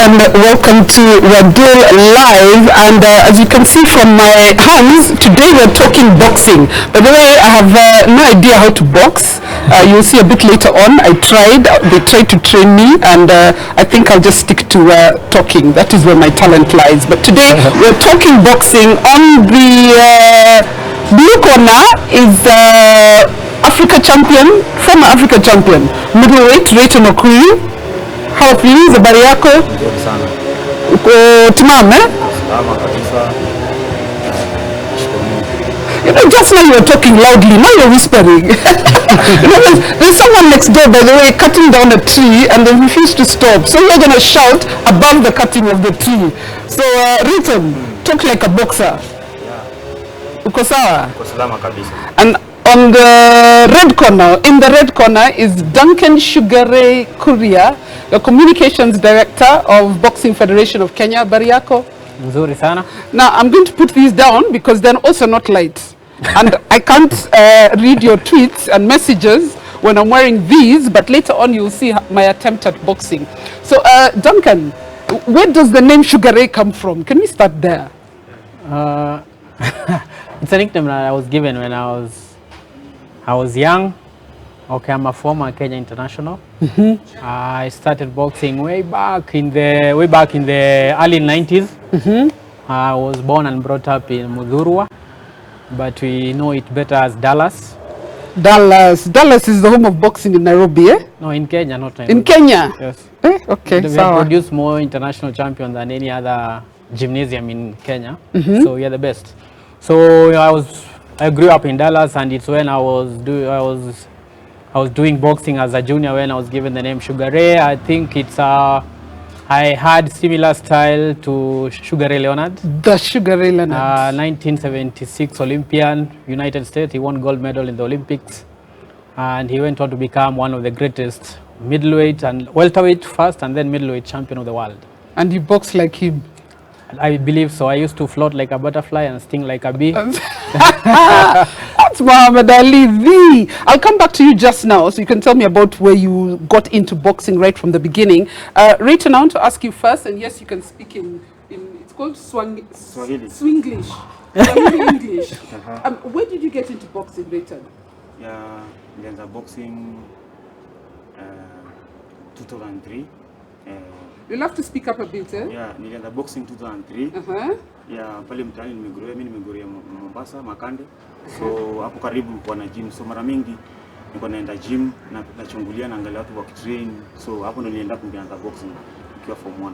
and welcome to Radull Live. And as you can see from my hands, today we're talking boxing. By the way, I have no idea how to box. You'll see a bit later on. They tried to train me, and I think I'll just stick to talking. That is where my talent lies. But today we're talking boxing. On the blue corner is Africa champion, former Africa champion, middleweight Rayton Okwiri. How are you? Habari yako? Nzuri sana. Uko timamu eh? Salama kabisa. You know, just now you were talking loudly, now you're whispering. You know, there's someone next door, by the way, cutting down a tree and they refuse to stop. So you're going to shout above the cutting of the tree. So, Rayton, talk like a boxer. Yeah. Uko sawa? Uko salama kabisa. And on the red corner, in the red corner is Duncan Kuria, the communications director of Boxing Federation of Kenya. Habari yako? Nzuri sana. Now I'm going to put these down because they're also not light, and I can't read your tweets and messages when I'm wearing these. But later on you'll see my attempt at boxing. So Duncan, where does the name Sugar Ray come from? Can we start there? It's a nickname that I was given when I was young. Okay, I'm a former Kenya international. I started boxing way back in the early 90s. I was born and brought up in Mudhurwa, but we know it better as Dallas. Dallas is the home of boxing in Nairobi, eh? No, in Kenya, not Nairobi. In Kenya? Yes. Okay, We have produced more international champions than any other gymnasium in Kenya. So we are the best. So I grew up in Dallas, and it's when I was doing boxing as a junior when I was given the name Sugar Ray. I think it's I had similar style to Sugar Ray Leonard. The Sugar Ray Leonard. 1976 Olympian, United States. He won gold medal in the Olympics, and he went on to become one of the greatest middleweight and welterweight first, and then middleweight champion of the world. And you box like him? I believe so. I used to float like a butterfly and sting like a bee. That's Muhammad Ali. I'll come back to you just now so you can tell me about where you got into boxing right from the beginning. Rayton, I want to ask you first, and yes, you can speak in it's called Swahili. Swinglish. Swahili English. Where did you get into boxing, Rayton? Yeah, nilianza boxing 2003. You'll have to speak up a bit, eh? Yeah, nilianza boxing 2003. Yeah, pale mtaani nimekulia Mombasa, Makande. So hapo karibu kwa na gym. So mara mingi nilikuwa naenda gym na nachungulia na angalia watu wakitrain. So hapo ndo nilienda kuanza boxing nikiwa form 1.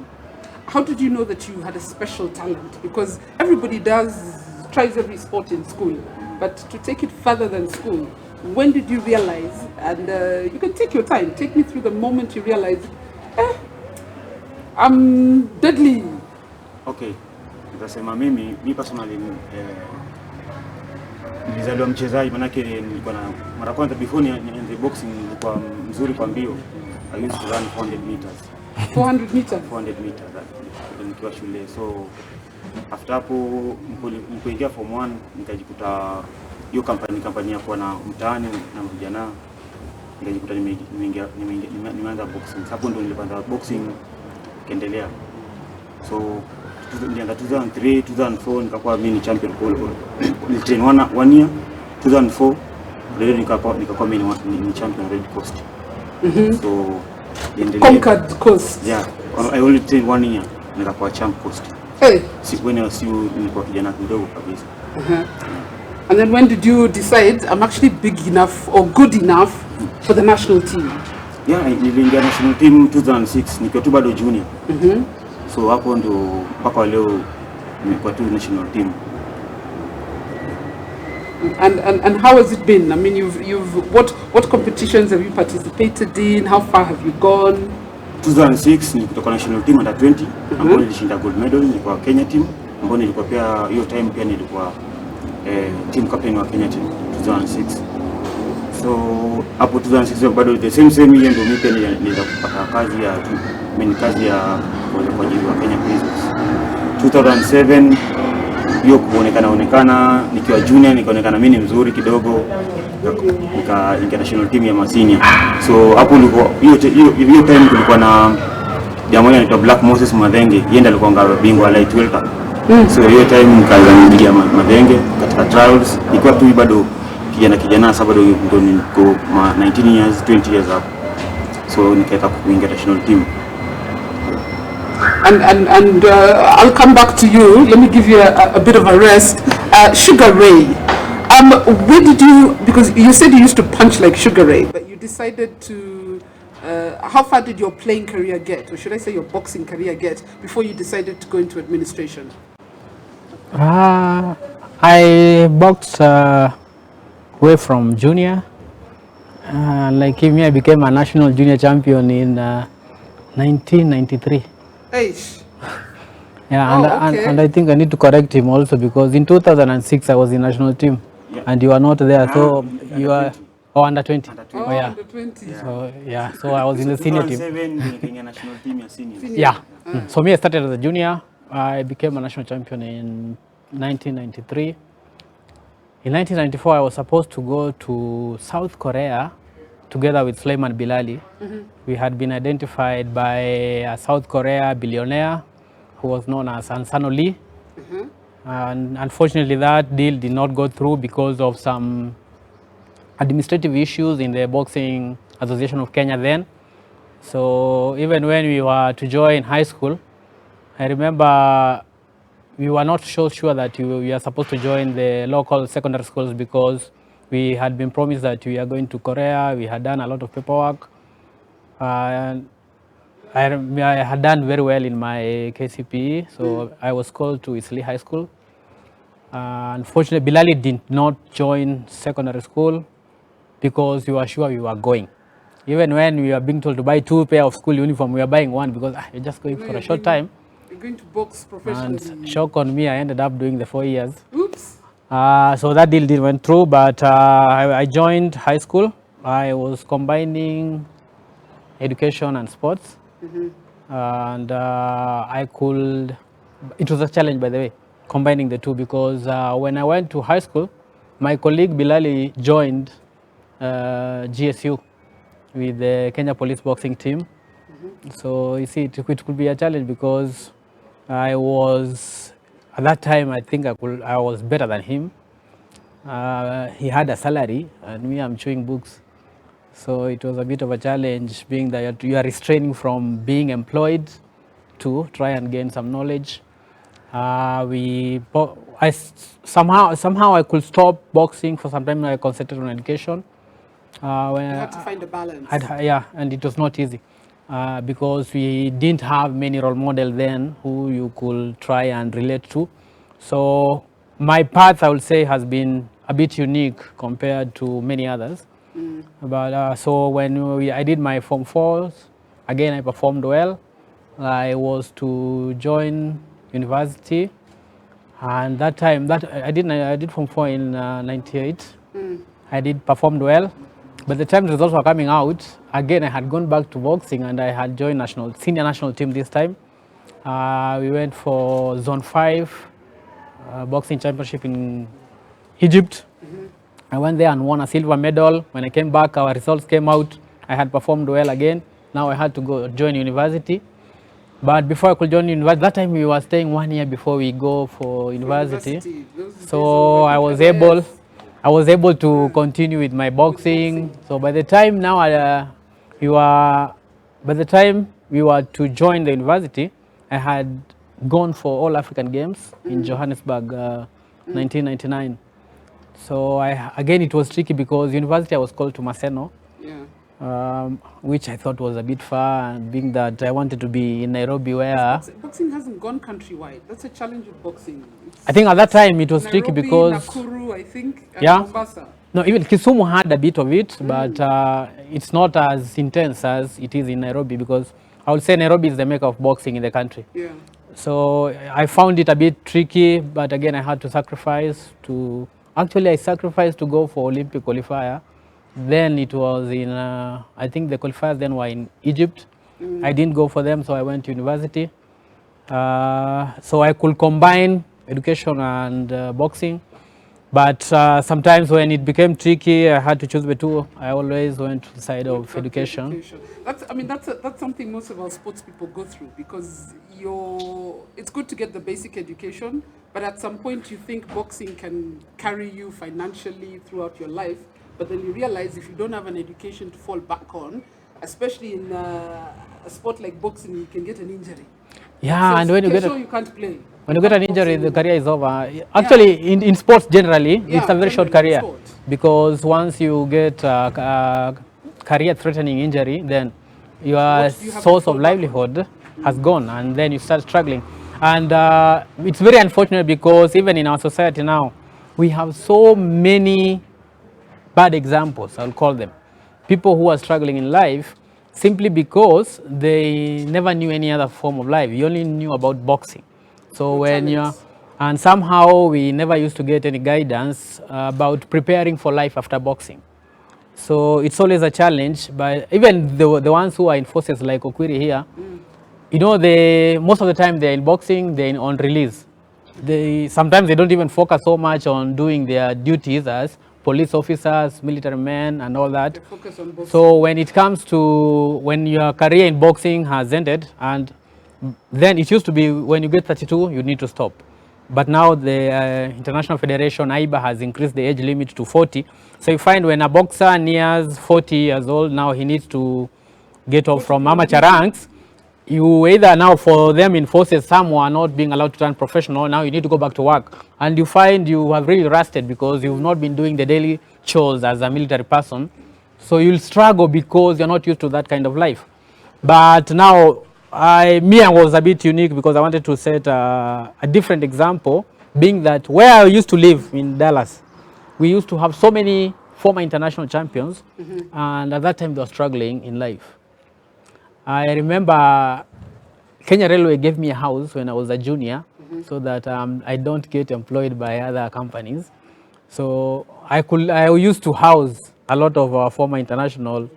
How did you know that you had a special talent? Because everybody tries every sport in school, but to take it further than school, when did you realize? And you can take your time. Take me through the moment you realized, I'm deadly. Okay, nitasema mimi personally nilizaliwa mchezaji, manake nilikuwa na mara kwanza before nianze boxing nilikuwa mzuri kwa mbio. I used to run 400 meters. 400 meters? 400 meters nikiwa shule. So after hapo nilipoingia form 1 nikajikuta hiyo kampani ya kuwa na mtaani na vijana, nikajikuta nimeanza boxing. Hapo ndo nilianza boxing kaendelea. So nilianza 2003, 2004 nikakuwa mimi champion kwa nilitrain one year. 2004 ndio nikakuwa mimi ni champion Red Coast. So Conquered Coast. Yeah, I only trained 1 year nikakuwa champ Coast. Hey. When I was nilikuwa kijana mdogo kabisa. And then when did you decide I'm actually big enough or good enough for the national team? Yeah, niliingia national team 2006 nikiwa tu bado junior. So hapo ndo mpaka leo nimekuwa tu national team. And how has it been? I mean, what competitions have you participated in? How far have you gone? 2006 nilikuwa national team under 20 ambapo nilishinda gold medal, nilikuwa Kenya team ambapo nilikuwa pia hiyo time pia nilikuwa team captain wa Kenya team 2006. So hapo 2006 bado the same year ndio mimi pia nilianza kupata kazi ya kazi ya kwa ajili ya Kenya Prisons. 2007 hiyo kuonekana nikiwa junior nikaonekana mimi ni mzuri kidogo, nika national team ya Masinia. So hapo hiyo time kulikuwa na jamaa anaitwa Black Moses Madenge, yeye ndiye alikuwa bingwa light welter. So hiyo time nikaanza kupiga Madenge katika trials, ilikuwa tu bado kijana sasa, bado niko 19 years 20 years up. So nikaenda kuingia national team. And I'll come back to you. Let me give you a bit of a rest. Sugar Ray, where did you, because you said you used to punch like Sugar Ray, but you decided to, how far did your playing career get, or should I say your boxing career get, before you decided to go into administration? I boxed way from junior. Like me, I became a national junior champion in 1993. Eish. Yeah, okay. and I think I need to correct him also, because in 2006 I was in national team, and you were not there, so you are under 20. Oh, yeah. under 20. Yeah. So I was in the senior team. 2007 national team senior. Yeah. So me, I started as a junior. I became a national champion in 1993. In 1994, I was supposed to go to South Korea together with Sulaiman Bilali. We had been identified by a South Korea billionaire who was known as Ansano Lee. And unfortunately, that deal did not go through because of some administrative issues in the Boxing Association of Kenya then. So even when we were to join high school, I remember we were not so sure that we are supposed to join the local secondary schools, because we had been promised that we are going to Korea. We had done a lot of paperwork. And I had done very well in my KCPE, so I was called to Isli High School. Unfortunately, Bilali did not join secondary school because we were sure we were going. Even when we were being told to buy 2 pairs of school uniform, we were buying 1 because you're just going for a short time. You're going to box professionally. And shock on me, I ended up doing the 4 years. Oops. So that deal didn't went through, but I joined high school. I was combining education and sports. And I could, it was a challenge, by the way, combining the two, because when I went to high school, my colleague Bilali joined GSU with the Kenya Police boxing team. So you see, it could be a challenge, because I was, at that time, I think I was better than him. He had a salary, and me, I'm chewing books. So it was a bit of a challenge, being that you are restraining from being employed to try and gain some knowledge. Somehow I could stop boxing for some time. I concentrated on education. When you had to find a balance. Yeah, and it was not easy because we didn't have many role models then who you could try and relate to. So my path, I would say, has been a bit unique compared to many others. But so when I did my Form 4s, again I performed well. I was to join university, and that time I did Form 4 in 98. I did performed well, but the time the results were coming out, again I had gone back to boxing, and I had joined senior national team this time. We went for Zone 5 boxing championship in Egypt. I went there and won a silver medal. When I came back, our results came out. I had performed well again. Now I had to go join university. But before I could join university, that time we were staying 1 year before we go for university. So I was able to continue with my boxing. So by the time we were to join the university, I had gone for all African Games in Johannesburg, 1999. So again, it was tricky because university I was called to Maseno, which I thought was a bit far, and being that I wanted to be in Nairobi, where boxing hasn't gone countrywide. That's a challenge with boxing. I think at that time it was tricky Nairobi, because Nakuru, I think, and yeah, Mombasa. No, even Kisumu had a bit of it, but it's not as intense as it is in Nairobi, because I would say Nairobi is the maker of boxing in the country. Yeah. So I found it a bit tricky, but again I had to sacrifice to. Actually, I sacrificed to go for Olympic qualifier. Then it was in, I think the qualifiers then were in Egypt. I didn't go for them, so I went to university. So I could combine education and boxing. But sometimes when it became tricky, I had to choose the two. I always went to the side of education. That's something most of our sports people go through, because it's good to get the basic education, but at some point you think boxing can carry you financially throughout your life, but then you realize if you don't have an education to fall back on, especially in a sport like boxing, you can get an injury. Yeah, so and when you get you can't play. when you get an injury, the career is over. Actually, in sports generally, it's a very short career, because once you get a career-threatening injury, then your source of livelihood has gone, and then you start struggling. And it's very unfortunate, because even in our society now, we have so many bad examples, I'll call them. People who are struggling in life simply because they never knew any other form of life. You only knew about boxing. So when you're, and somehow we never used to get any guidance about preparing for life after boxing. So it's always a challenge, but even the ones who are in forces like Okwiri here, you know, most of the time they're in boxing, they're on release. Sometimes they don't even focus so much on doing their duties as police officers, military men, and all that. So when it comes to when your career in boxing has ended, and then it used to be when you get 32, you need to stop. But now the International Federation, AIBA, has increased the age limit to 40. So you find when a boxer nears 40 years old, now he needs to get off from amateur ranks. You either now, for them in forces, some who are not being allowed to turn professional, now you need to go back to work. And you find you have really rusted because you've not been doing the daily chores as a military person. So you'll struggle because you're not used to that kind of life. But now, I was a bit unique because I wanted to set a different example, being that where I used to live in Dallas, we used to have so many former international champions, and at that time they were struggling in life. I remember Kenya Railway gave me a house when I was a junior, so that I don't get employed by other companies. So I used to house a lot of our former international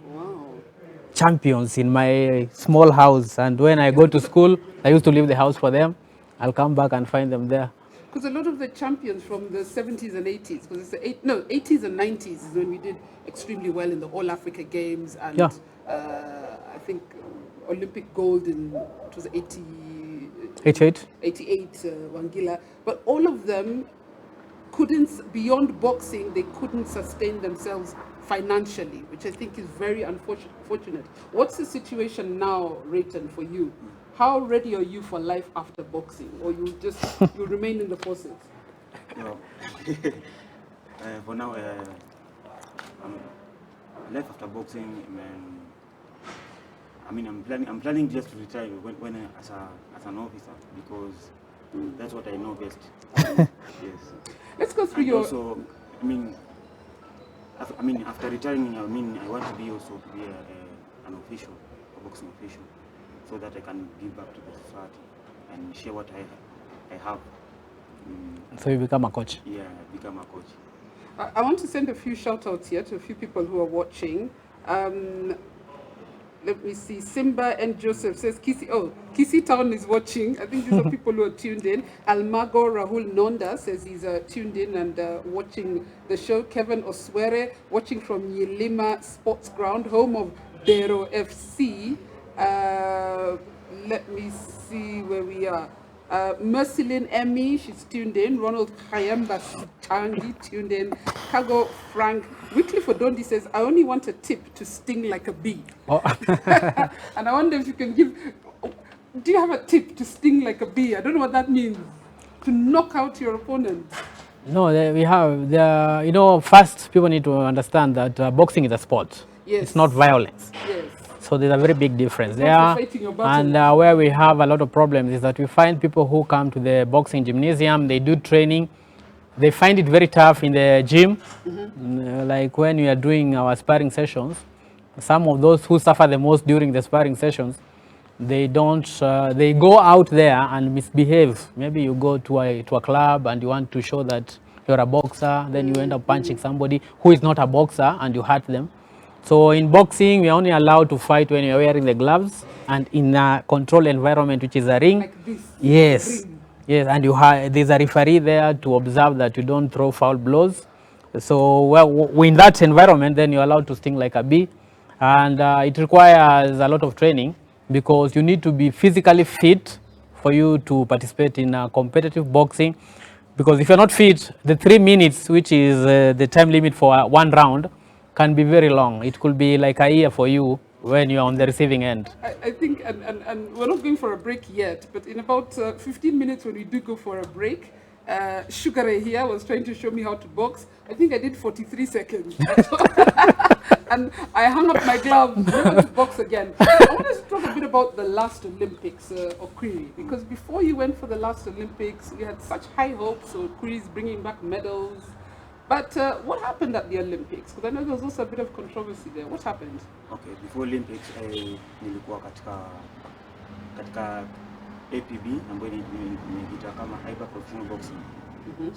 champions in my small house, and when I go to school, I used to leave the house for them. I'll come back and find them there. Because a lot of the champions from the 70s and 80s, because it's the 80s and 90s is when we did extremely well in the All Africa Games, and I think Olympic gold in, it was 88, Wangila, but all of them couldn't, beyond boxing, they couldn't sustain themselves financially, which I think is very unfortunate. What's the situation now, Rayton, for you? How ready are you for life after boxing, or you remain in the forces? No. For now, life after boxing, I'm planning just to retire when as an officer, because that's what I know best. Yes. Let's go through and your. Also, after retiring, I want to be an official, a boxing official, so that I can give back to the society and share what I have. So you become a coach? Yeah, become a coach. I want to send a few shout outs here to a few people who are watching. Let me see. Simba and Joseph says Kisi Town is watching. I think these are people who are tuned in. Almago Rahul Nonda says he's tuned in and watching the show. Kevin Oswere watching from Yilima Sports Ground, home of Dero FC. Let me see where we are. Mercilyn Emmy, she's tuned in. Ronald Kayamba Changi tuned in. Kago Frank. Wycliffe Odondi says, I only want a tip to sting like a bee. Oh. And I wonder if you can do you have a tip to sting like a bee? I don't know what that means. To knock out your opponent. No, we have, first people need to understand that boxing is a sport. Yes. It's not violence. Yes. So there's a very big difference there. And where we have a lot of problems is that we find people who come to the boxing gymnasium, they do training, they find it very tough in the gym. Like when we are doing our sparring sessions, some of those who suffer the most during the sparring sessions, they go out there and misbehave. Maybe you go to a club and you want to show that you're a boxer, then you end up punching somebody who is not a boxer and you hurt them. So in boxing, we are only allowed to fight when you're wearing the gloves and in a controlled environment, which is a ring. Like this. Yes. Ring. Yes, and there's a referee there to observe that you don't throw foul blows. So in that environment, then you're allowed to sting like a bee. And it requires a lot of training because you need to be physically fit for you to participate in competitive boxing. Because if you're not fit, the 3 minutes, which is the time limit for one round, can be very long. It could be like a year for you when you're on the receiving end. I think, and we're not going for a break yet, but in about 15 minutes when we do go for a break, Sugar Ray here was trying to show me how to box. I think I did 43 seconds. And I hung up my gloves, never to box again. I want us to talk a bit about the last Olympics, Okwiri, because before you went for the last Olympics, you had such high hopes. So Okwiri's bringing back medals. But what happened at the Olympics? Because I know there was also a bit of controversy there. What happened? Okay, before Olympics, nilikuwa katika APB ambayo inaitwa kama Hyper Professional Boxing.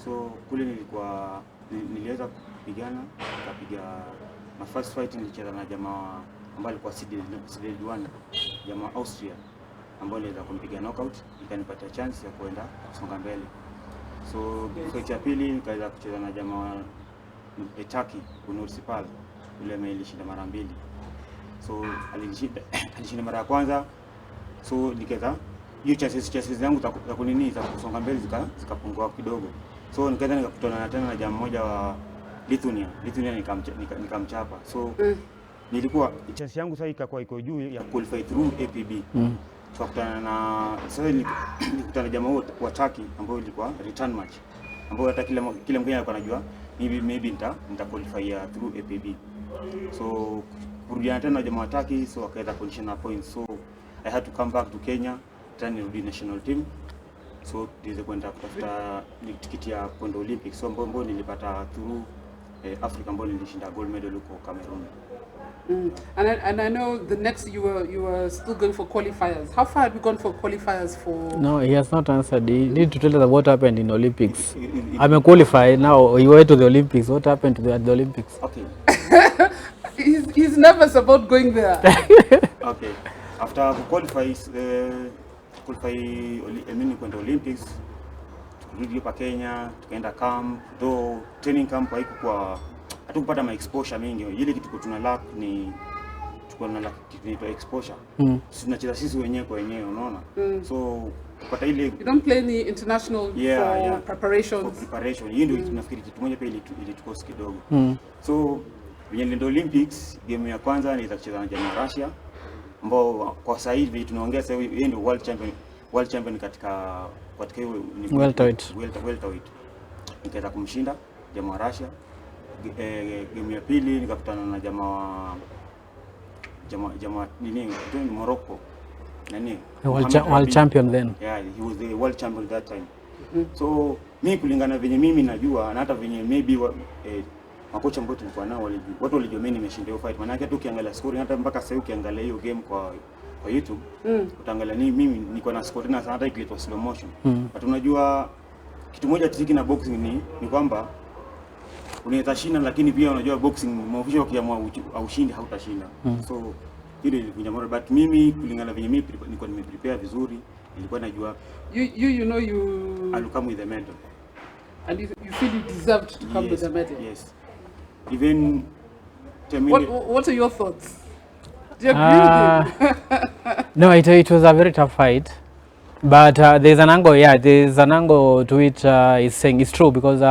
So kule niliweza kupigana, nikapiga my first fight nilicheza na jamaa ambaye alikuwa seeded 1, jamaa Austria, ambaye niliweza kumpiga knockout, ikanipatia chance ya kwenda kusonga mbele. So fight ya pili nikaweza kucheza na jamaa Turkey Municipal, yule amelishinda mara 2. So alishinda mara ya kwanza. So nikaweza hiyo chances zangu za kunini za kusonga mbele zikapungua kidogo. So nikaenda nikakutana tena na jamaa mmoja wa Lithuania nikamchapa. So nilikuwa chance yangu sasa ikakuwa iko juu ya qualify through APB. Tukakutana na sasa nilikutana na jamaa wa Turkey ambao ilikuwa return match, ambao hata kila mmoja alikuwa anajua maybe nita qualify through APB. So kurudiana tena na jamaa wa Turkey, so akaweza conditional points. So I had to come back to Kenya tena nirudi national team. So ndizo kwenda kutafuta tikiti ya kwenda Olympics. So mbona nilipata through Africa, ambao nilishinda gold medal huko Cameroon. And I know the next you were still going for qualifiers. How far had you gone for qualifiers for? No, he has not answered. He need to tell us what happened in Olympics. I'm a qualified now. You went to the Olympics. What happened at the Olympics? Okay. he's nervous about going there. Okay. After qualifies, kwenda Olympics, tukarudi hapa Kenya, tukaenda camp. Though training camp haikuwa hatukupata ma exposure mingi. Ile kitu tuna lack ni tuko na kitu exposure. Tunacheza sisi wenyewe kwa wenyewe, unaona? So kupata ile you don't play any international for preparations. For preparation. Hii ndio tunafikiri kitu moja pia ili tukosi kidogo. So kwenye ndio Olympics, game ya kwanza niliweza kucheza na jamaa Russia, ambao kwa sasa hivi tunaongea sasa yeye ndio world champion katika hiyo welterweight. Nikaweza kumshinda jamaa Russia. Game ya pili nikakutana na jamaa nini Morocco. World champion then. Yeah, he was the world champion that time. So mimi kulingana venye mimi najua na hata venye maybe makocha ambao tulikuwa nao watu walijua mimi nimeshinda hiyo fight. Maana yake tu ukiangalia scoring, hata mpaka sasa ukiangalia hiyo game kwa YouTube, utaangalia mimi niko na score na hata ikiletwa slow motion. But unajua kitu moja tiki na boxing ni kwamba unaweza shinda, lakini pia unajua boxing maofisha wakiamua aushinde hautashinda. So ile ilikuwa moral, but mimi kulingana venye mimi nilikuwa nimeprepare vizuri, nilikuwa najua you know I'll come with the medal. And you feel you deserved to come with the medal. Yes. Even what are your thoughts? Do you agree with him? No, it was a very tough fight. But there's an angle to which is saying it's true, because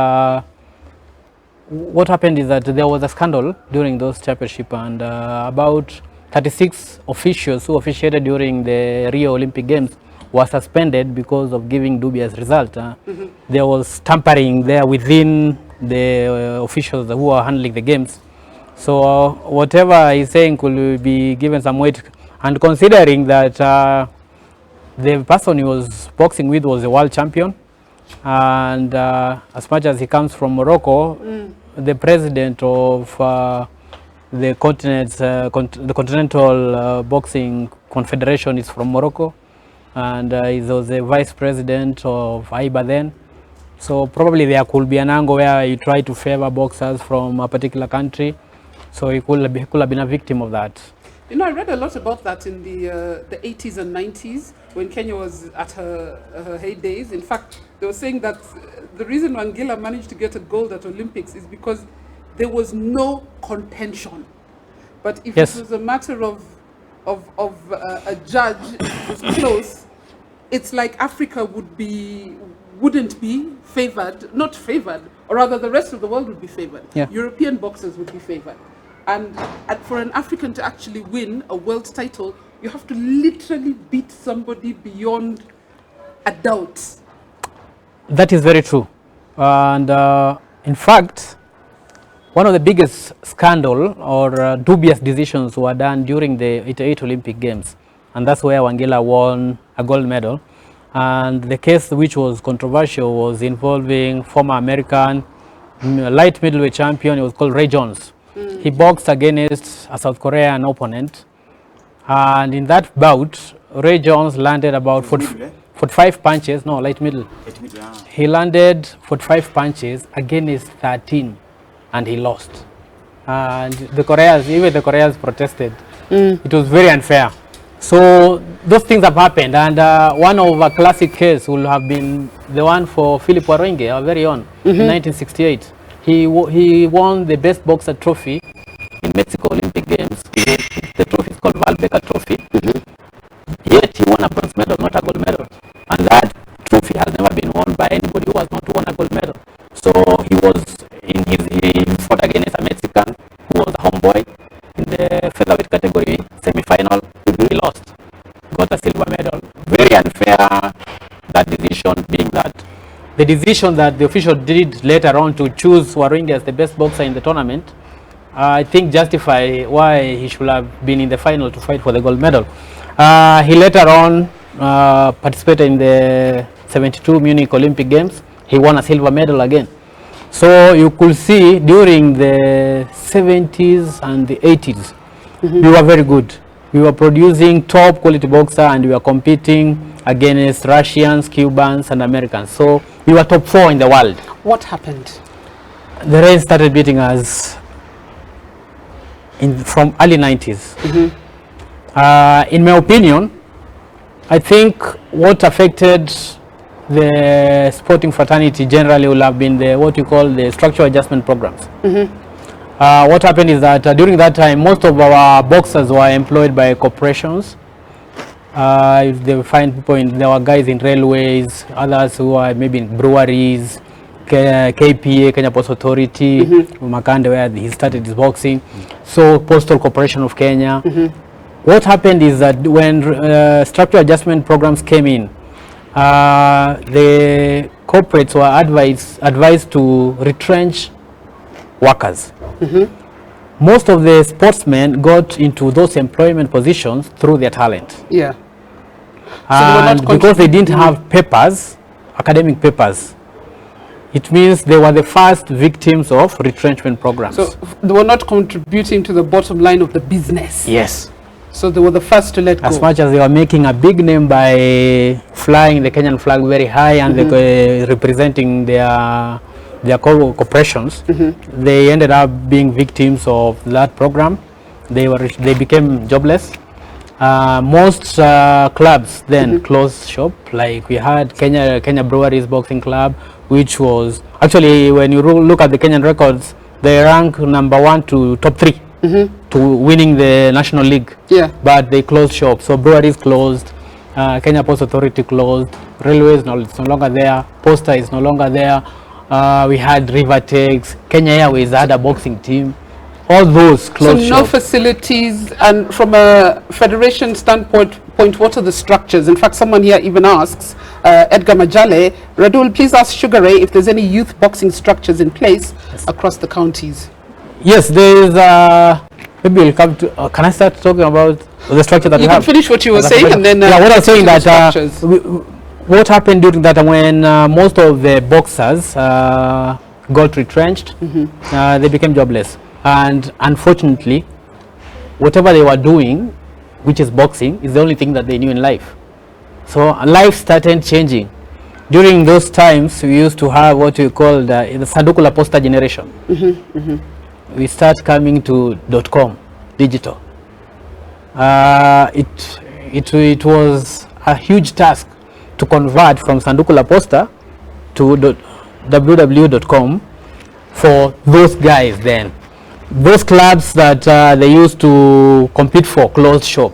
what happened is that there was a scandal during those championship, and about 36 officials who officiated during the Rio Olympic Games were suspended because of giving dubious result. There was tampering there within the officials who are handling the games. So whatever he's saying could be given some weight, and considering that the person he was boxing with was a world champion, and as much as he comes from Morocco, the president of the Continental Boxing Confederation is from Morocco, and he was the vice president of AIBA then. So probably there could be an angle where you try to favor boxers from a particular country. So he could have been a victim of that. You know, I read a lot about that in the 80s and 90s when Kenya was at her heydays. In fact, they were saying that the reason Wangila managed to get a gold at Olympics is because there was no contention. But if Yes. it was a matter of a judge, it was close, it's like Africa wouldn't be favored, not favored, or rather the rest of the world would be favored. Yeah. European boxers would be favored. And for an African to actually win a world title, you have to literally beat somebody beyond a doubt. That is very true. And in fact, one of the biggest scandal or dubious decisions were done during the 88 Olympic Games. And that's where Wangila won a gold medal. And the case which was controversial was involving former American light middleweight champion. It was called Ray Jones. He boxed against a South Korean opponent. And in that bout, Ray Jones landed about 45 punches. No, light middle. He landed 45 punches against 13. And he lost. And even the Koreans protested. It was very unfair. So those things have happened, and one of a classic case will have been the one for Philip Waroinge, our very own, in 1968. He won the best boxer trophy in Mexico Olympic Games. The trophy is called Val Becker Trophy. Yet he won a bronze medal, not a gold medal. And that trophy has never been won by anybody who has not won a gold medal. So he fought against a Mexican who was a homeboy in the featherweight category semi-final. He lost, got a silver medal. Very unfair, that decision being that the decision that the official did later on to choose Waroinge as the best boxer in the tournament, I think justify why he should have been in the final to fight for the gold medal. He later on participated in the 72 Munich Olympic Games. He won a silver medal again. So you could see during the 70s and the 80s, we were very good. We were producing top quality boxer, and we were competing against Russians, Cubans, and Americans. So we were top 4 in the world. What happened? The rain started beating us from early 90s. In my opinion, I think what affected the sporting fraternity generally will have been what you call the structural adjustment programs. What happened is that during that time, most of our boxers were employed by corporations. If they find people there were guys in railways, others who are maybe in breweries, KPA, Kenya Post Authority, Makande, where he started his boxing. So Postal Corporation of Kenya. What happened is that when structural adjustment programs came in, the corporates were advised to retrench workers. Most of the sportsmen got into those employment positions through their talent. Yeah. And because they didn't have papers, academic papers, it means they were the first victims of retrenchment programs. So they were not contributing to the bottom line of the business. Yes. So they were the first to let go. As much as they were making a big name by flying the Kenyan flag very high and representing their corporations, they ended up being victims of that program. They became jobless. Most clubs then closed shop. Like we had Kenya Breweries Boxing Club, which was actually, when you look at the Kenyan records, they rank number 1 to top 3 to winning the National League. Yeah. But they closed shop. So breweries closed, Kenya Post Authority closed, railways it's no longer there, Posta is no longer there. We had Rivertex, Kenya Airways had a boxing team. All those closed So no facilities, and from a federation standpoint, what are the structures? In fact, someone here even asks, Edgar Majale, Radull, please ask Sugar Ray if there's any youth boxing structures in place across the counties. Yes, there is. Maybe we'll come to. Can I start talking about the structure that we have? You can finish what you were saying, and then what I was saying that what happened during that when most of the boxers got retrenched, they became jobless, and unfortunately, whatever they were doing, which is boxing, is the only thing that they knew in life. So life started changing. During those times, we used to have what we call the Sanduku la Posta generation. We start coming to .com, digital. it was a huge task to convert from Sanduku La Posta to www.com for those guys then. Those clubs that they used to compete for closed shop.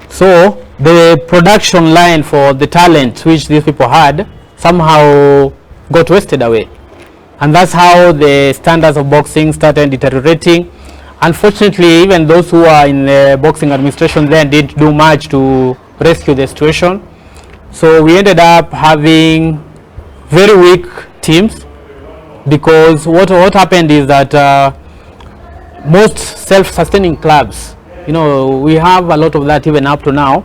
So the production line for the talent which these people had somehow got wasted away. And that's how the standards of boxing started deteriorating. Unfortunately, even those who are in the boxing administration then didn't do much to rescue the situation. So we ended up having very weak teams, because what happened is that most self-sustaining clubs, you know, we have a lot of that even up to now,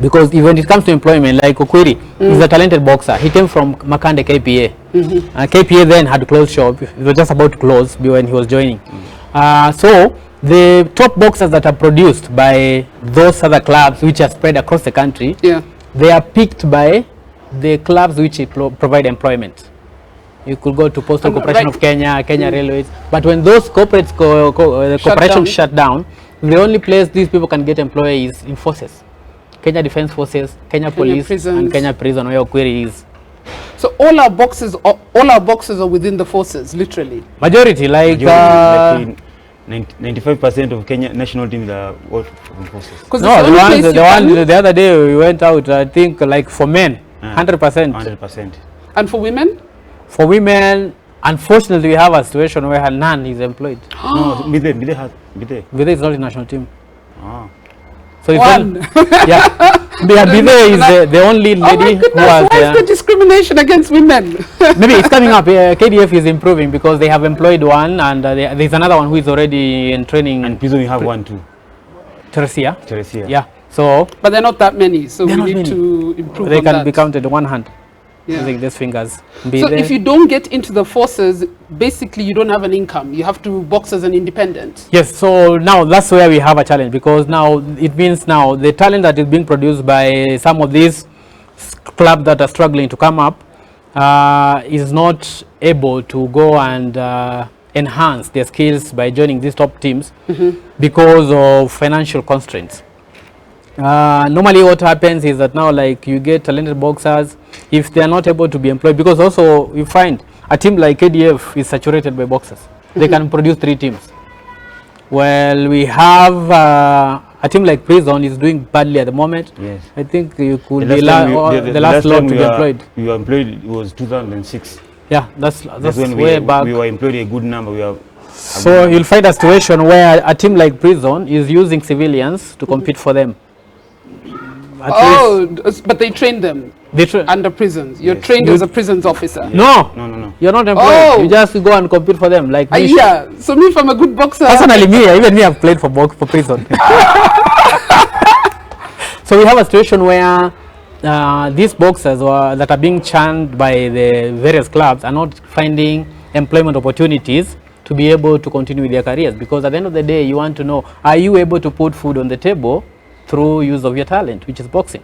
because when it comes to employment, like Okwiri is a talented boxer. He came from Makande KPA. KPA then had closed shop. It was just about to close when he was joining. So the top boxers that are produced by those other clubs which are spread across the country, they are picked by the clubs which provide employment. You could go to Postal Corporation of Kenya, Kenya Railways, but when those corporates corporations shut down, the only place these people can get employed is in forces. Kenya Defense Forces, Kenya Police, prisons, and Kenya Prison, where Okwiri is. So all our boxes are within the forces, literally. Majority, like 95% of Kenya national teams are all from forces. No, the other day we went out, I think, like for men, 100%. 100%. And for women? For women, unfortunately, we have a situation where none is employed. No, Bide is not a national team. Ah. So it's Bide is the only lady who has. Why is the discrimination against women? Maybe it's coming up. KDF is improving because they have employed one, and there's another one who is already in training. And Prison we have one too. Teresia. Yeah. So. But they're not that many, so we need to improve. They can be counted one hand. Yeah. Using these fingers. So if you don't get into the forces, basically you don't have an income. You have to box as an independent. Yes, so now that's where we have a challenge, because now it means now the talent that is being produced by some of these clubs that are struggling to come up is not able to go and enhance their skills by joining these top teams because of financial constraints. Normally what happens is that now, like, you get talented boxers, if they are not able to be employed, because also you find a team like KDF is saturated by boxers. They can produce 3 teams. Well, we have a team like Prison is doing badly at the moment. Yes. I think you could be the last lot to be employed. We were employed was 2006. Yeah, that's when way back. We were employed a good number. So you'll find a situation where a team like Prison is using civilians to compete for them. But they train them under prisons. You're trained as a prisons officer. No. You're not employed. You just go and compete for them. Like yeah. So me, if I'm a good boxer. Personally, even me, I've played for prison. So we have a situation where these boxers that are being churned by the various clubs are not finding employment opportunities to be able to continue with their careers, because at the end of the day, you want to know, are you able to put food on the table through use of your talent, which is boxing?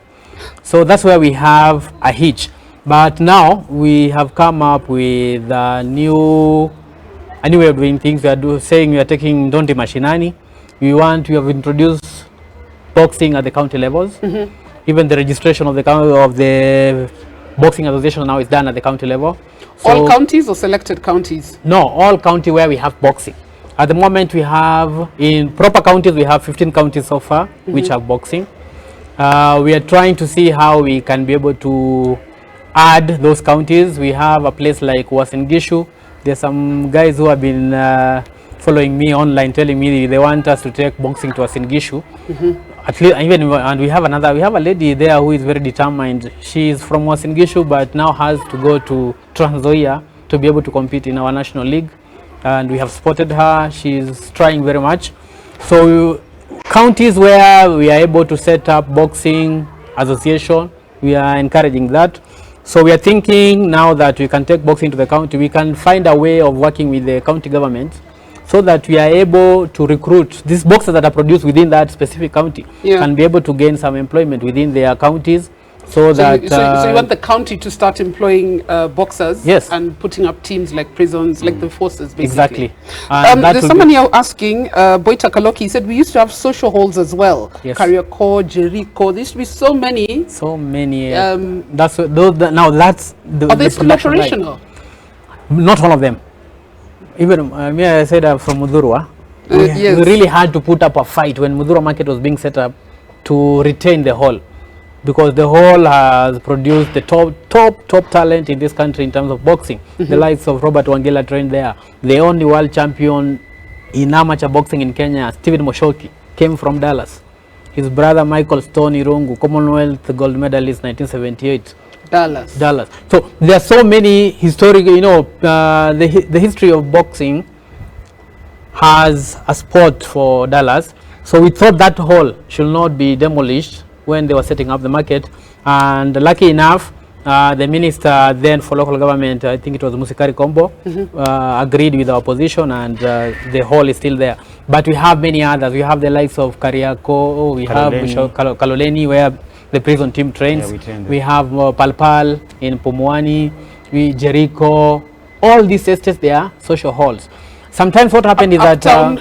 So that's where we have a hitch. But now we have come up with a new way of doing things. We are saying we are taking Donde Mashinani. We have introduced boxing at the county levels. Even the registration of the boxing association now is done at the county level. So all counties or selected counties? No, all county where we have boxing. At the moment, we have, in proper counties, we have 15 counties so far which have boxing. We are trying to see how we can be able to add those counties. We have a place like Uasin Gishu. There's some guys who have been following me online, telling me they want us to take boxing to Uasin Gishu. At least, and we have a lady there who is very determined. She is from Uasin Gishu, but now has to go to Trans Nzoia to be able to compete in our national league. And we have spotted her. She's trying very much. So counties where we are able to set up boxing association, we are encouraging that. So we are thinking now that we can take boxing to the county, we can find a way of working with the county government so that we are able to recruit these boxers that are produced within that specific county, can be able to gain some employment within their counties So that so you want the county to start employing boxers, yes, and putting up teams like prisons, like the forces, basically. Exactly. There's someone here asking, Boita Kaloki, he said we used to have social halls as well. Yes. Kariako, Jericho, there used to be so many. So many. That's now that's the. Are they still operational? Not all of them. Even me, I said from Mudhurwa. Yes. We really had to put up a fight when Mudhurwa market was being set up to retain the hall, because the hall has produced the top talent in this country in terms of boxing. The likes of Robert Wangela trained there. The only world champion in amateur boxing in Kenya, Stephen Moshoki, came from Dallas. His brother Michael Stone Irungu, Commonwealth gold medalist 1978. Dallas. So there are so many historical, the history of boxing has a spot for Dallas. So we thought that hall should not be demolished when they were setting up the market. And lucky enough, the minister then for local government, I think it was Musikari Kombo, agreed with our position, and the hall is still there. But we have many others. We have the likes of Kariako, we have Kaloleni, where the prison team trains. Yeah, we have Palpal in Pumwani, Jericho, all these estates, they are social halls. Sometimes what happened is that uptown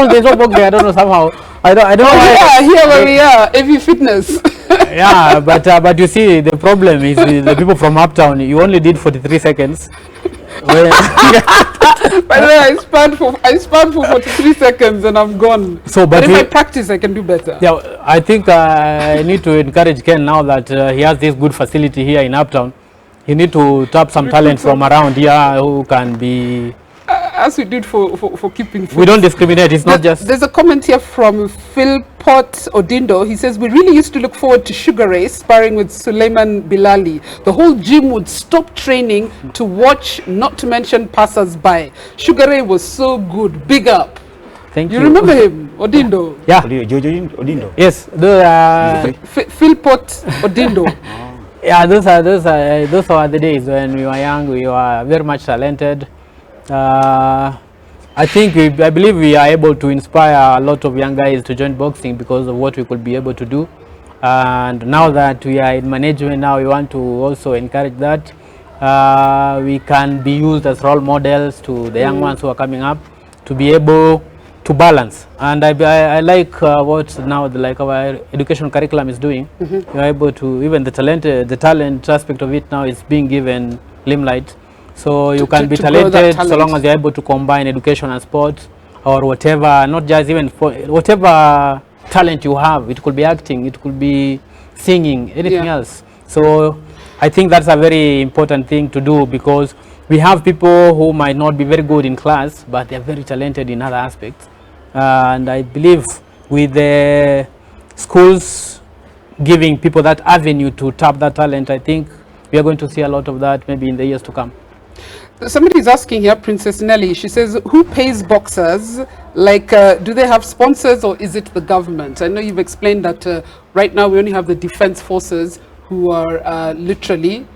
there's no box there. I don't know, somehow I don't know why. Here where we are, AV Fitness. Yeah, but you see, the problem is the people from uptown, you only did 43 seconds. By the way, I spun for 43 seconds and I'm gone. So, but if I practice, I can do better. Yeah, I think I need to encourage Ken now that he has this good facility here in uptown. You need to tap some talent from around here who can be. As we did for keeping fit. We don't discriminate. It's not just. There's a comment here from Philpot Odindo. He says, we really used to look forward to Sugar Ray sparring with Suleiman Bilali. The whole gym would stop training to watch, not to mention passers-by. Sugar Ray was so good. Big up. Thank you. You remember him, Odindo? Yeah. Odindo. Yes. Philpot Odindo. Yeah, those are the days when we were young. We were very much talented. I believe we are able to inspire a lot of young guys to join boxing because of what we could be able to do. And now that we are in management, now we want to also encourage that. We can be used as role models to the young ones who are coming up to be able to balance. And I like what now our education curriculum is doing. We are able to, even the talent aspect of it now is being given limelight. So you can be talented so long as you're able to combine education and sports or whatever, not just even for whatever talent you have. It could be acting, it could be singing, anything else. So I think that's a very important thing to do, because we have people who might not be very good in class, but they're very talented in other aspects. And I believe with the schools giving people that avenue to tap that talent, I think we are going to see a lot of that maybe in the years to come. Somebody is asking here, Princess Nelly, she says, who pays boxers? Like, do they have sponsors or is it the government? I know you've explained that right now we only have the defense forces who are literally,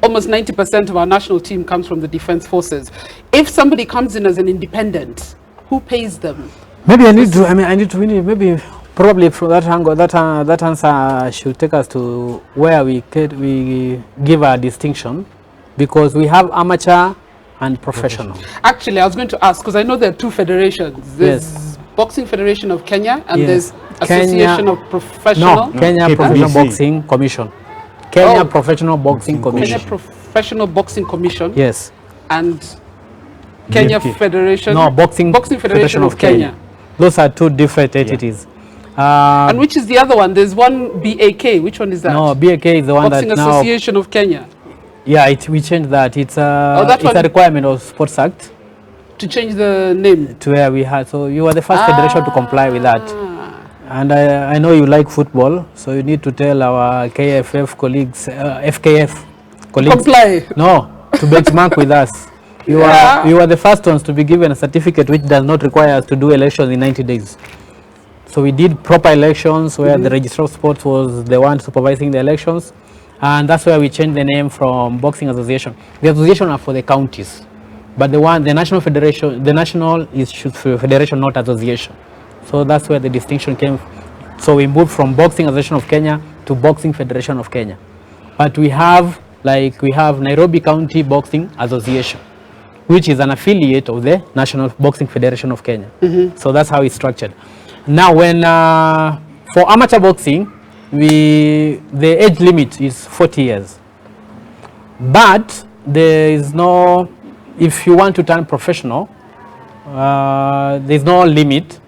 almost 90% of our national team comes from the defense forces. If somebody comes in as an independent, who pays them? Maybe maybe probably from that angle, that answer should take us to where we give a distinction, because we have amateur and professional. Actually, I was going to ask, because I know there are two federations. There's Boxing Federation of Kenya and there's Association of Professional. No, Kenya Professional Boxing Commission. Kenya Professional Boxing Commission. Kenya Professional Boxing Commission. Yes. And Kenya Federation. No, Boxing Federation of Kenya. Those are two different entities. And which is the other one? There's one BAK. Which one is that? No, BAK is the one Boxing that Association of Kenya. Yeah, we changed that. It's a requirement of Sports Act to change the name to where we had. So you are the first federation to comply with that. And I know you like football, so you need to tell our KFF colleagues, FKF colleagues. Comply. No, to benchmark with us. You are the first ones to be given a certificate which does not require us to do elections in 90 days. So we did proper elections where the Registrar of Sports was the one supervising the elections. And that's where we changed the name from Boxing Association. The association are for the counties, but the national federation, the national is federation, not association. So that's where the distinction came. So we moved from Boxing Association of Kenya to Boxing Federation of Kenya. But we have Nairobi County Boxing Association, which is an affiliate of the National Boxing Federation of Kenya. So that's how it's structured. Now, when for amateur boxing, the age limit is 40 years. But there is no, if you want to turn professional, there's no limit.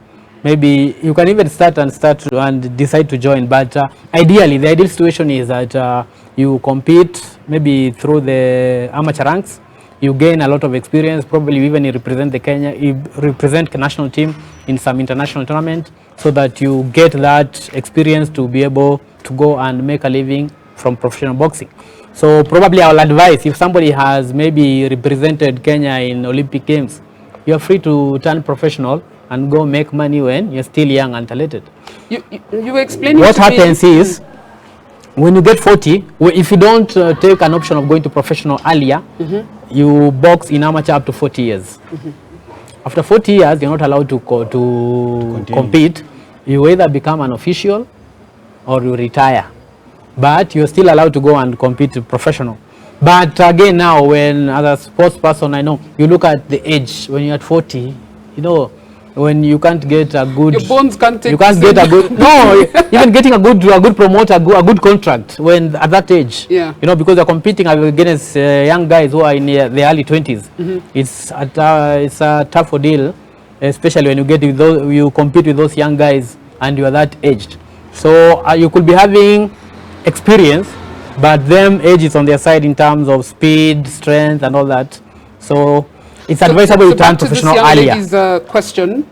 Maybe you can even start and decide to join. But ideally, the ideal situation is that you compete maybe through the amateur ranks. You gain a lot of experience. Probably even you represent the national team in some international tournament, so that you get that experience to be able to go and make a living from professional boxing. So probably I will advise, if somebody has maybe represented Kenya in Olympic Games, you're free to turn professional and go make money when you're still young and talented. You were explaining what happens is, when you get 40, if you don't take an option of going to professional earlier, you box in amateur up to 40 years. After 40 years, you're not allowed to compete. You either become an official or you retire. But you're still allowed to go and compete professional. But again, now, when as a sports person, I know, you look at the age, when you're at 40, you know, when you can't get a good, your bones can't take, you can't get a good, no, even getting a good promoter, a good contract when at that age, yeah, you know, because you're competing against young guys who are in the early 20s. It's a tough ordeal, especially when you compete with those young guys and you are that aged. So you could be having experience, but them age is on their side in terms of speed, strength, and all that. So it's advisable to turn professional earlier. Question.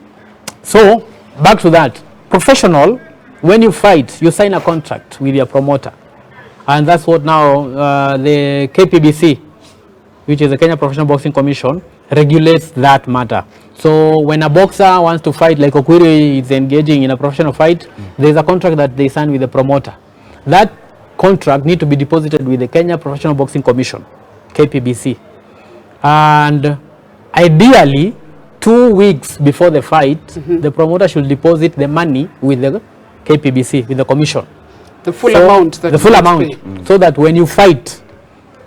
So back to that, professional, when you fight, you sign a contract with your promoter, and that's what now the KPBC, which is the Kenya Professional Boxing Commission, regulates that matter. So when a boxer wants to fight, like Okwiri is engaging in a professional fight, there's a contract that they sign with the promoter. That contract need to be deposited with the Kenya Professional Boxing Commission, KPBC, and ideally 2 weeks before the fight, the promoter should deposit the money with the KPBC, with the commission. The full amount. The full amount, so that when you fight,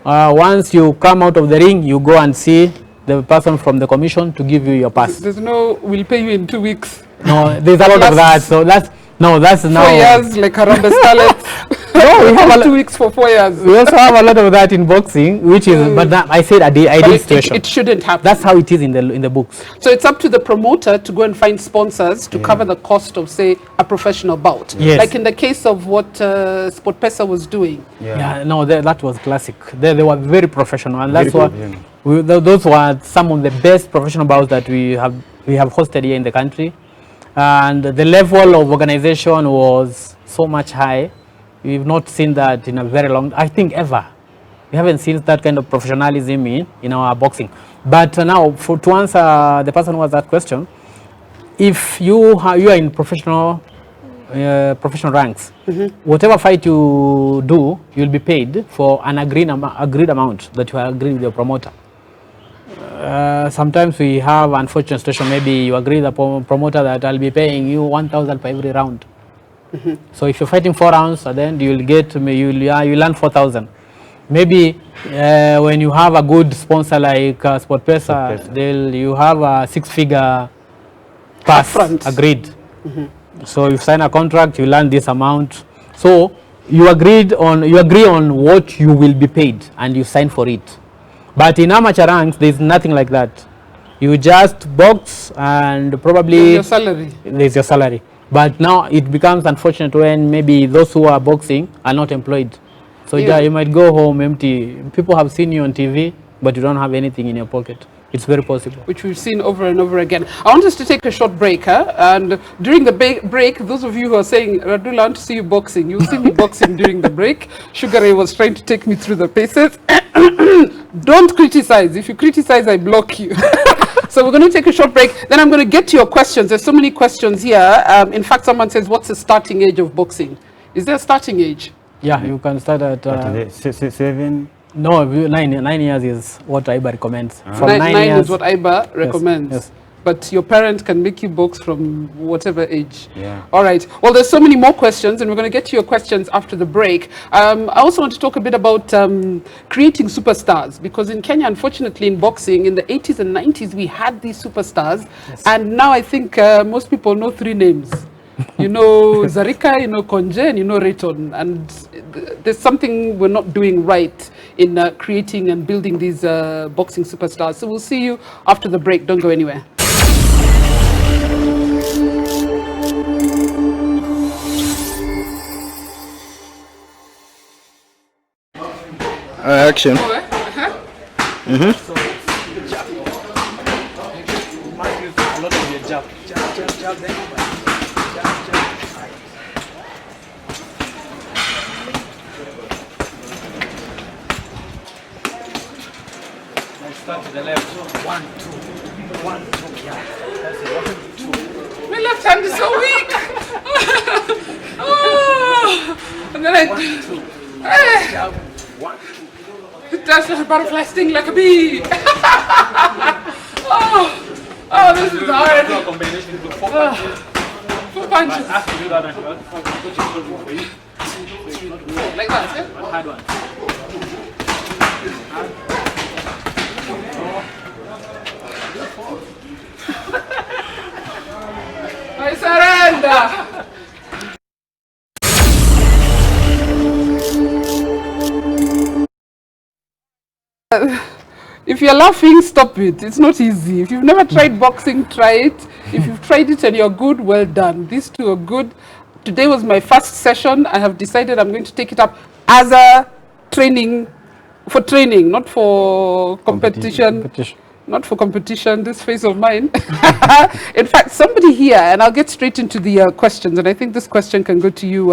once you come out of the ring, you go and see the person from the commission to give you your pass. There's no, we'll pay you in 2 weeks. No, there's a lot of that. So that's now 4 years, like Harambee Starlets. No, we have 2 weeks for 4 years. We also have a lot of that in boxing, which is, but that, I said ideal situation. It shouldn't happen. That's how it is in the books. So it's up to the promoter to go and find sponsors to cover the cost of, say, a professional bout. Yes. Like in the case of what Sport Pesa was doing. Yeah, no, that was classic. They were very professional, and that's what those were some of the best professional bouts that we have hosted here in the country, and the level of organization was so much high. We've not seen that in a very long, I think, ever. We haven't seen that kind of professionalism in our boxing. But now, to answer the person who asked that question, if you are in professional ranks, whatever fight you do, you'll be paid for an agreed amount that you agree with your promoter. Sometimes we have unfortunate situation. Maybe you agree with the promoter that I'll be paying you 1,000 per every round. So if you're fighting 4 rounds, then you'll earn 4,000. Maybe when you have a good sponsor like Sport Pesa, you have a 6-figure pass agreed. So you sign a contract, you earn this amount. So you agree on what you will be paid, and you sign for it. But in amateur ranks, there's nothing like that. You just box, and probably there's your salary. But now it becomes unfortunate when maybe those who are boxing are not employed. So you might go home empty. People have seen you on TV, but you don't have anything in your pocket. It's very possible. Which we've seen over and over again. I want us to take a short break, and during the break, those of you who are saying, Radull, I want to see you boxing, you'll see me boxing during the break. Sugar Ray was trying to take me through the paces. Don't criticize. If you criticize, I block you. So we're going to take a short break. Then I'm going to get to your questions. There's so many questions here. In fact, someone says, what's the starting age of boxing? Is there a starting age? Yeah, you can start at 7. No, 9 years is what IBA recommends. From 9 years is what IBA recommends. Yes. but your parent can make you box from whatever age. Yeah. All right. Well, there's so many more questions, and we're going to get to your questions after the break. I also want to talk a bit about creating superstars, because in Kenya, unfortunately, in boxing, in the 80s and 90s, we had these superstars, and now I think most people know 3 names. You know Zarika, you know Konje, and you know Rayton. And there's something we're not doing right in creating and building these boxing superstars. So we'll see you after the break. Don't go anywhere. Action. Start to the left. 1, 2, 1, 2. Yeah. That's it. 1, 2. My left hand is so weak. Oh. And then I 1, 2. Jab. 1, 2. It does like a butterfly sting like a bee. Oh, this is hard. Do a combination. Do 4 punches. 4 punches. But after you do that, I put your shoulder for you. So it's not Like that, yeah? one hard one. I surrender. If you're laughing, stop it. It's not easy. If you've never tried boxing, try it. If you've tried it and you're good, well done. These 2 are good. Today was my first session. I have decided I'm going to take it up as a training, not for competition. Not for competition, this face of mine. In fact, somebody here, and I'll get straight into the questions, and I think this question can go to you,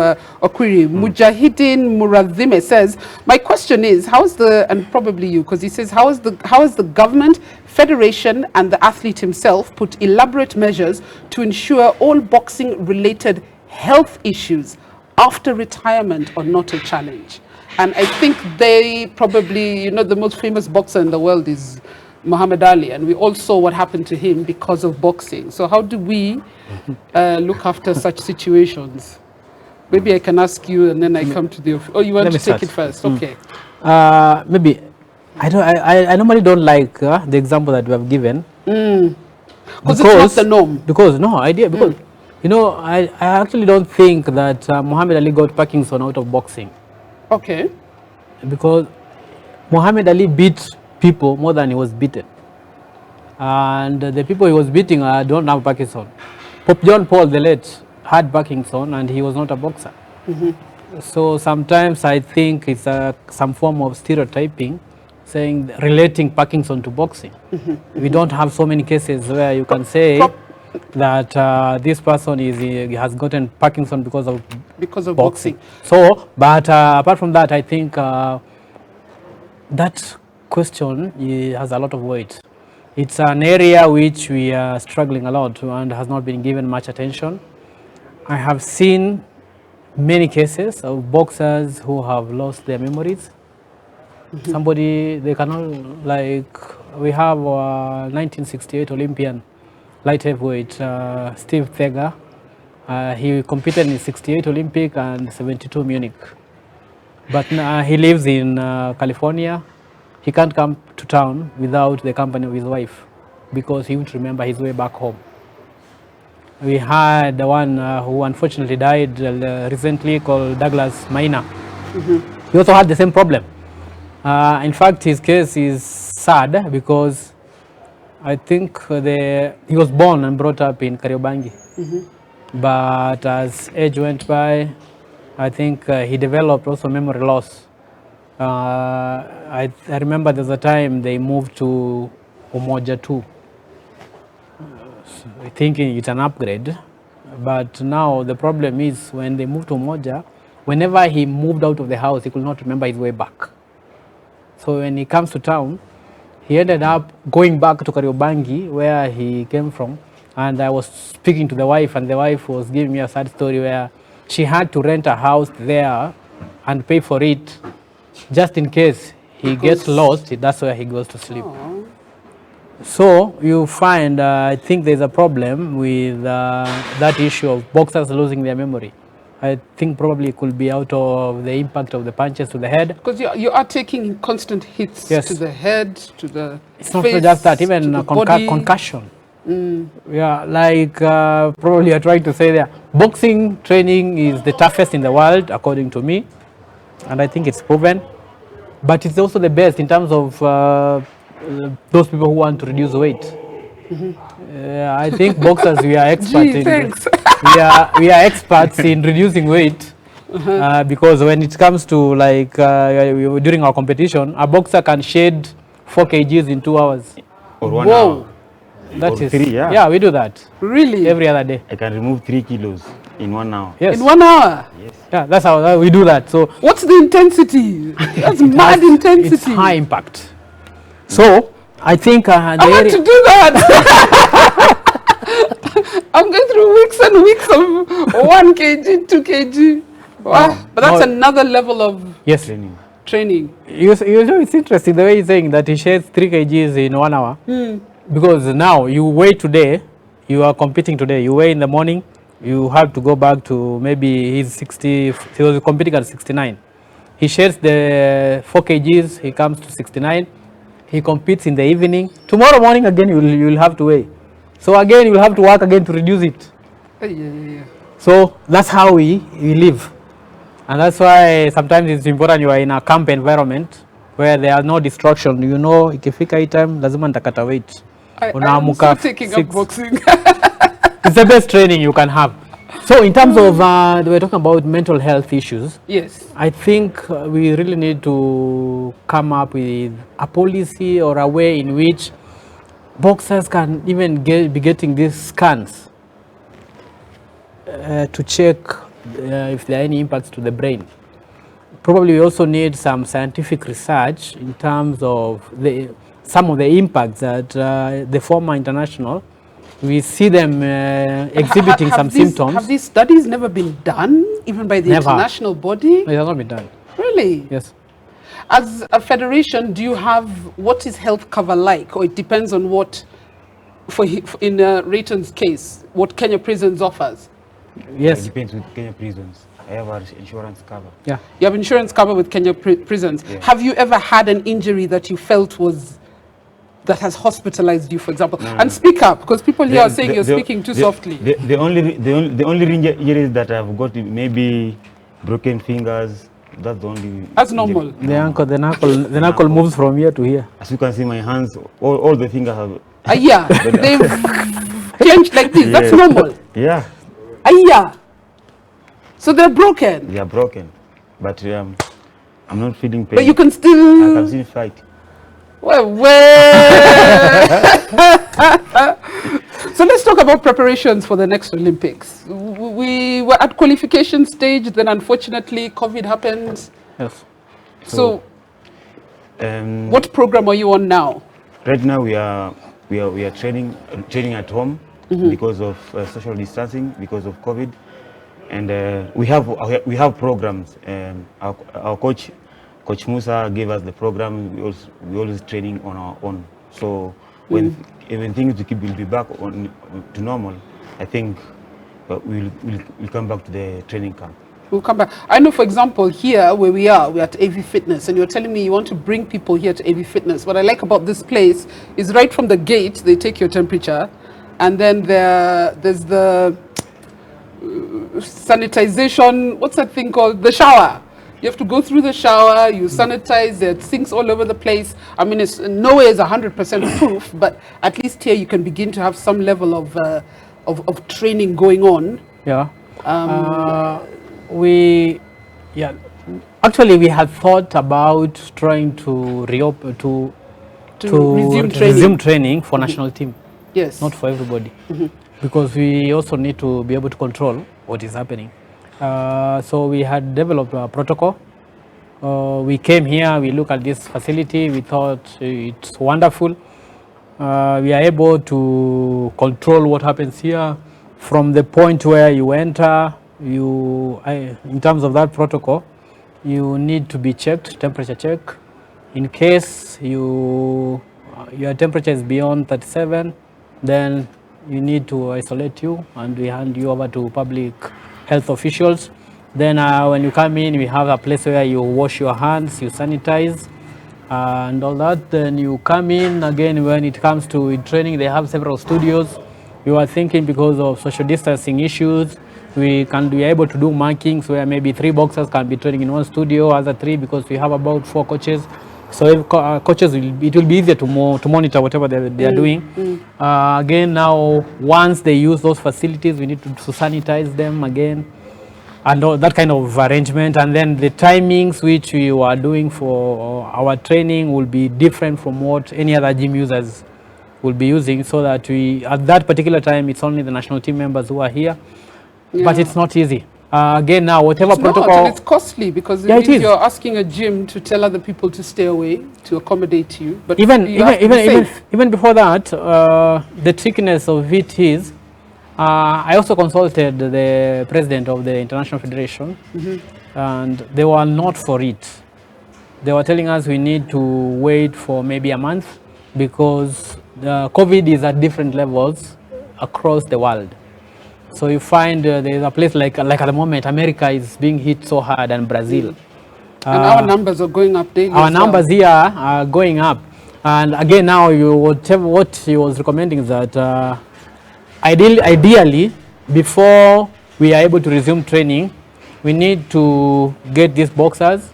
Okwiri. Mujahideen Muradhime says, my question is, and probably you, because he says, how is the government, federation, and the athlete himself put elaborate measures to ensure all boxing-related health issues after retirement are not a challenge? And I think they probably, the most famous boxer in the world is Muhammad Ali, and we all saw what happened to him because of boxing. So how do we look after such situations? Maybe I can ask you, and then I come to the. You want to take it first? Okay. Maybe I normally don't like the example that we have given. Because it's not the norm. Because I actually don't think that Muhammad Ali got Parkinson out of boxing. Okay. Because Muhammad Ali beat people more than he was beaten, and the people he was beating don't have Parkinson. Pope John Paul the late had Parkinson, and he was not a boxer. So sometimes I think it's some form of stereotyping, relating Parkinson to boxing. We don't have so many cases where you can say that this person has gotten Parkinson because of boxing. So, but apart from that, I think that question has a lot of weight. It's an area which we are struggling a lot and has not been given much attention. I have seen many cases of boxers who have lost their memories. They cannot, like, we have 1968 Olympian light heavyweight Steve Thega. He competed in 68 Olympic and 72 Munich. But he lives in California. He can't come to town without the company of his wife because he won't remember his way back home. We had the one who unfortunately died recently called Douglas Maina. He also had the same problem. In fact, his case is sad because I think he was born and brought up in Kariobangi. But as age went by, I think he developed also memory loss. I remember there's a time they moved to Umoja 2, thinking it's an upgrade. But now the problem is when they moved to Umoja, whenever he moved out of the house, he could not remember his way back. So when he comes to town, he ended up going back to Kariobangi, where he came from. And I was speaking to the wife, and the wife was giving me a sad story where she had to rent a house there and pay for it just in case he gets lost. That's where he goes to sleep. So you find, I think there's a problem with that issue of boxers losing their memory. I think probably it could be out of the impact of the punches to the head. Because you are taking constant hits Yes. to the head, to the It's not face, just that, even to the body. concussion. Yeah, like probably you're trying to say there, boxing training is the toughest in the world, according to me, and I think it's proven. But it's also the best in terms of those people who want to reduce weight. I think boxers, we are experts. Gee, thanks. We are experts in reducing weight. Because when it comes to like during our competition, a boxer can shed 4 kgs in 2 hours. Or 1 Whoa. hour. That Or is 3, yeah. Yeah, we do that Really? every other day. I can remove 3 kilos in 1 hour. Yes. In 1 hour? Yeah, that's how we do that. So What's the intensity? That's mad intensity. it's high impact. So I think I want to do that. I'm going through weeks and weeks of 1 kg, 2 kg. Wow. But that's another level of yes. Training. You know, it's interesting the way he's saying that he shares 3 kgs in 1 hour. Because now you weigh today, you are competing today. You weigh in the morning, you have to go back to maybe he's 60. He was competing at 69. He shares the 4 kgs. He comes to 69. He competes in the evening. Tomorrow morning again you'll have to weigh. So again you'll have to work again to reduce it. Yeah. So that's how we live. And that's why sometimes it's important you are in a camp environment where there are no distraction. You know, ikifika hii time lazima nitakata weight. I'm still taking up boxing. It's the best training you can have. So in terms of we're talking about mental health issues. Yes. I think we really need to come up with a policy or a way in which boxers can even be getting these scans to check if there are any impacts to the brain. Probably we also need some scientific research in terms of some of the impacts that the former international, we see them exhibiting some symptoms. Have these studies never been done, even by the international body? It has not been done. Really? Yes. As a federation, do you have, what is health cover like? Or it depends on what, in Rayton's case, what Kenya Prisons offers? Yes. It depends with Kenya Prisons. I have an insurance cover. Yeah. You have insurance cover with Kenya Prisons. Yeah. Have you ever had an injury that you felt that has hospitalized you, for example? No. And speak up, because people here are saying you're speaking too softly. The only injuries that I've got maybe broken fingers. That's the only. That's normal. The knuckle moves from here to here. As you can see, my hands, all the fingers have. Yeah, they've changed like this. That's normal. Yeah. Yeah. So they're broken. They are broken, but I'm not feeling pain. But you can I still. can still fight. Well. So let's talk about preparations for the next Olympics. We were at qualification stage, then unfortunately COVID happened. Yes. So what program are you on now? Right now we are training at home because of social distancing, because of COVID, and we have programs. Our Coach Musa gave us the program. We always training on our own. So when things will be back to normal, I think we'll come back to the training camp. We'll come back. I know, for example, here where we're at AV Fitness, and you're telling me you want to bring people here to AV Fitness. What I like about this place is right from the gate, they take your temperature, and then there's the sanitization, what's that thing called? The shower. You have to go through the shower, you sanitize, there are sinks all over the place. I mean, it's nowhere is 100% proof, but at least here you can begin to have some level of training going on. Yeah. Actually we had thought about trying to reopen to resume training for national team. Yes. Not for everybody. Because we also need to be able to control what is happening. So we had developed a protocol. We came here, we looked at this facility, we thought it's wonderful. We are able to control what happens here from the point where you enter. In terms of that protocol, you need to be checked, temperature check. In case you your temperature is beyond 37, then you need to isolate you and we hand you over to public health officials. Then when you come in, we have a place where you wash your hands, you sanitize and all that. Then you come in again. When it comes to training, they have several studios. We were thinking because of social distancing issues, we can be able to do markings where maybe 3 boxers can be training in one studio, other 3 because we have about 4 coaches. So if coaches, it will be easier to monitor whatever they are doing. Again, now once they use those facilities, we need to sanitize them again and all that kind of arrangement. And then the timings which we were doing for our training will be different from what any other gym users will be using, so that we, at that particular time, it's only the national team members who are here. Yeah. But it's not easy. Again, now whatever it's protocol. Not, and it's costly because it means you're asking a gym to tell other people to stay away to accommodate you. But even before that, the trickiness of it is, I also consulted the president of the International Federation, and they were not for it. They were telling us we need to wait for maybe a month because the COVID is at different levels across the world. So you find there's a place like at the moment, America is being hit so hard, and Brazil. And our numbers are going up daily. Our numbers here are going up. And again, now what he was recommending is that ideally, before we are able to resume training, we need to get these boxers,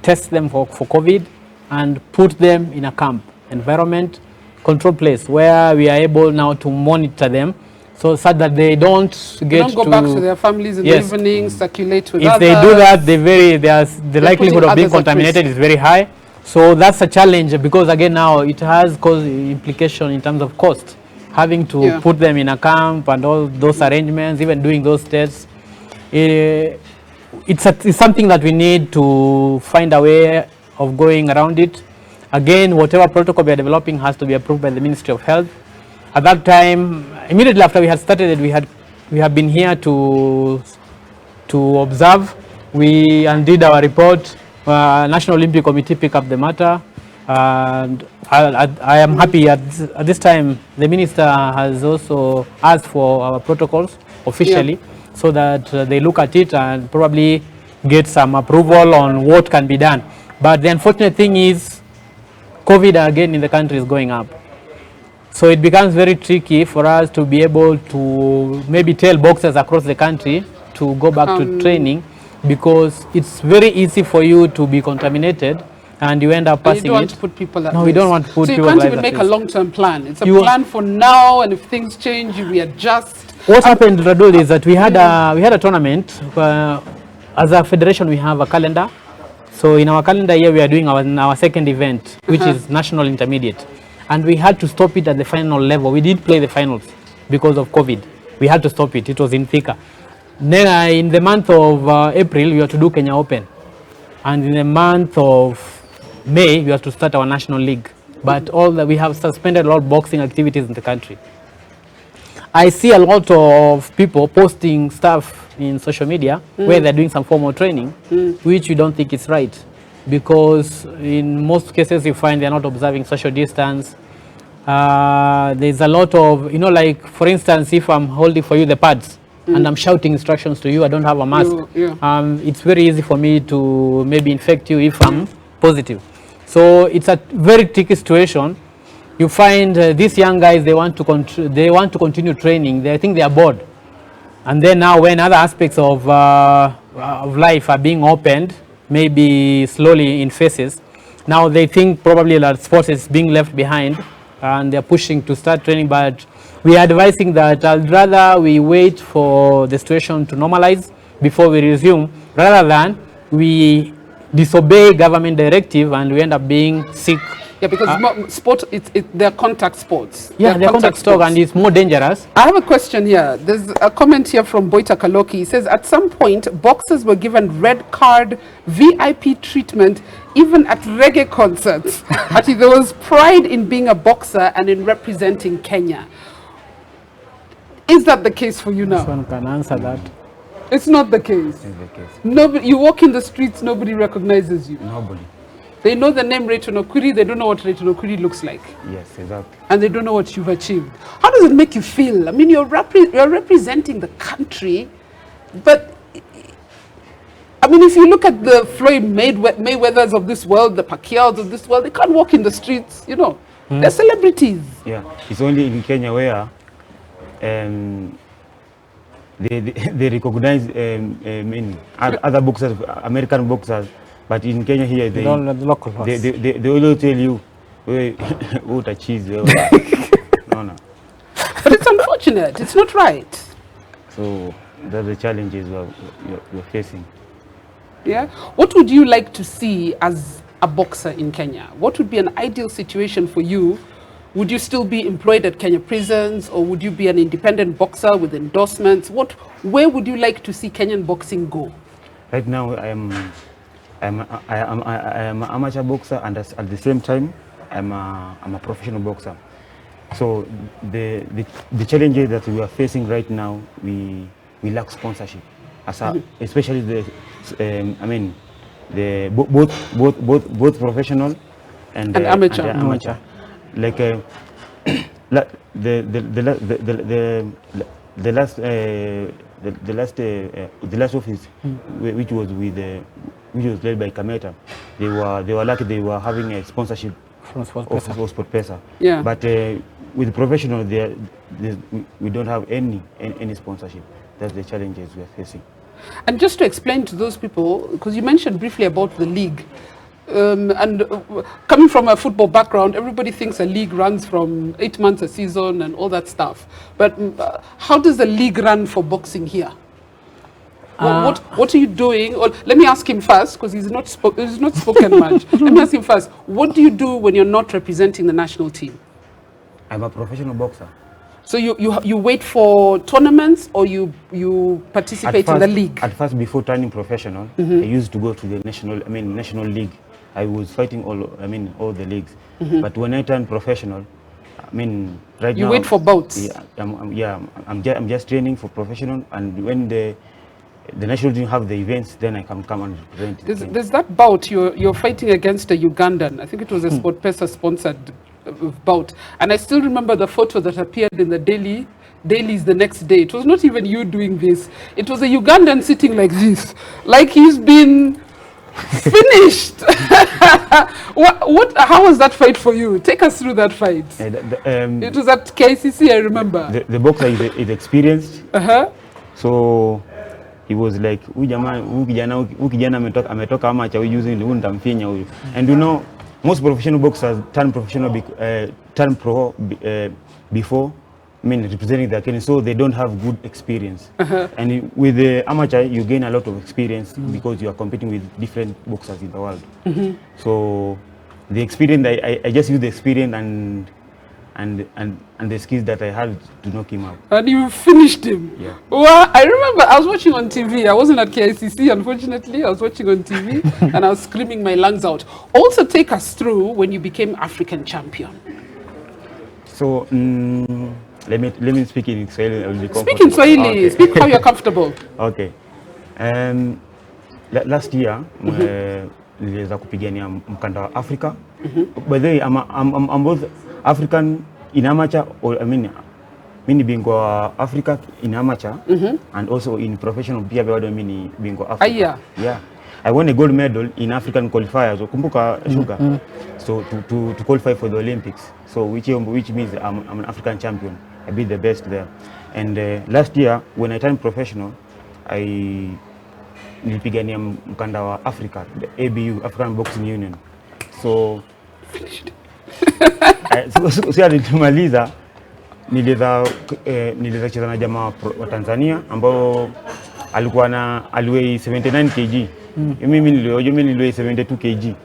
test them for COVID, and put them in a camp environment, control place, where we are able now to monitor them, so that they don't go back to their families in the evening, circulate with others. If they do that, the likelihood of being contaminated is very high. So that's a challenge, because again now it has caused implication in terms of cost, having to put them in a camp and all those arrangements, even doing those tests. It's something that we need to find a way of going around it. Again, whatever protocol we are developing has to be approved by the Ministry of Health. At that time, immediately after we had started it, we have been here to observe. We did our report. National Olympic Committee picked up the matter, and I am happy at this time the minister has also asked for our protocols officially, so that they look at it and probably get some approval on what can be done. But the unfortunate thing is, COVID again in the country is going up. So it becomes very tricky for us to be able to maybe tell boxers across the country to go back to training, because it's very easy for you to be contaminated and you end up passing it. You don't want to put people at risk. No, we don't want to put people at risk. So you can't even make a long-term plan. It's a plan for now, and if things change, you readjust. What happened, Radull, is that we had a tournament. As a federation, we have a calendar. So in our calendar here, we are doing our second event, which is National Intermediate. And we had to stop it at the final level. We did play the finals because of COVID. We had to stop it. It was in Thika. Then in the month of April, we had to do Kenya Open. And in the month of May, we have to start our national league. But we have suspended a lot of boxing activities in the country. I see a lot of people posting stuff in social media where they're doing some formal training, which we don't think is right. Because in most cases you find they're not observing social distance. There's a lot of, like for instance, if I'm holding for you the pads and I'm shouting instructions to you, I don't have a mask. It's very easy for me to maybe infect you if I'm positive. So it's a very tricky situation. You find these young guys, they want to continue training. They think they are bored. And then now when other aspects of life are being opened, maybe slowly in phases, now they think probably that sports is being left behind and they're pushing to start training. But we are advising that I'd rather we wait for the situation to normalize before we resume, rather than we disobey government directive and we end up being sick. Yeah, because sport, they're contact sports. Yeah, they're contact sports, and it's more dangerous. I have a question here. There's a comment here from Boita Kaloki. He says, at some point, boxers were given red card VIP treatment, even at reggae concerts. There was pride in being a boxer and in representing Kenya. Is that the case for you now? This one can answer that. It's not the case. It's the case. Nobody, you walk in the streets, nobody recognizes you. Nobody. They know the name Rayton Okwiri, they don't know what Rayton Okwiri looks like. Yes, exactly. And they don't know what you've achieved. How does it make you feel? I mean, you're representing the country, but I mean, if you look at the Floyd Mayweathers of this world, the Pacquiaos of this world, they can't walk in the streets, you know. They're celebrities. Yeah, it's only in Kenya where they recognize other boxers, American boxers, but in Kenya here they always tell you, what a cheese. No. But it's unfortunate. It's not right. So that's the challenges we're facing. Yeah. What would you like to see as a boxer in Kenya? What would be an ideal situation for you? Would you still be employed at Kenya prisons, or would you be an independent boxer with endorsements? Where would you like to see Kenyan boxing go? Right now, I am an amateur boxer, and at the same time, I'm a professional boxer. So the challenges that we are facing right now, we lack sponsorship, especially both professional and amateur. Like the last office, which was led by Kameta, they were lucky they were having a sponsorship from Sportpesa. Yeah. But with professional, we don't have any sponsorship. That's the challenges we are facing. And just to explain to those people, because you mentioned briefly about the league, coming from a football background, everybody thinks a league runs from 8 months a season and all that stuff. But how does the league run for boxing here? What are you doing? Or let me ask him first, because he's not spoken much. Let me ask him first. What do you do when you're not representing the national team? I'm a professional boxer. So you wait for tournaments, or you participate in the league? At first, before turning professional, I used to go to the national league. I was fighting all the leagues. But when I turned professional, right now you wait for bouts. Yeah, I'm just training for professional, and when the national team have the events, then I can come and represent. There's that bout you're fighting against a Ugandan. I think it was a Sportpesa sponsored bout, and I still remember the photo that appeared in the dailies the next day. It was not even you doing this. It was a Ugandan sitting like this, like he's been finished. How was that fight for you? Take us through that fight. It was at KCC, I remember. The boxer is experienced. So he was like, huyu kijana ametoka amateur, using the nitamfinya huyu. And you know, most professional boxers turn pro before representing their Kenya, so they don't have good experience. And with the amateur, you gain a lot of experience because you are competing with different boxers in the world. So the experience, I just use the experience and the skills that I had to knock him out. And you finished him? Yeah. Well, I remember I was watching on TV. I wasn't at KICC, unfortunately. I was watching on TV and I was screaming my lungs out. Also take us through when you became African champion. So, let me speak in Swahili. Speak in Swahili. Okay. Speak how you're comfortable. Okay. Last year, niliweza kupigania mkanda wa Africa. By the way, I'm both African in amateur, or mini bingwa Africa in amateur, and also in professional pia bado mini bingwa Africa. Yeah. I won a gold medal in African qualifiers. Kumbuka Sugar. So to qualify for the Olympics. So which means I'm an African champion. I beat the best there. And last year when I turned professional, I nilipigania mkanda wa Africa, the ABU, African Boxing Union. So nilimaliza, niliweza cheza na jamaa wa Tanzania ambao aliwei 79 kg. Mimi niliwei 72 kg.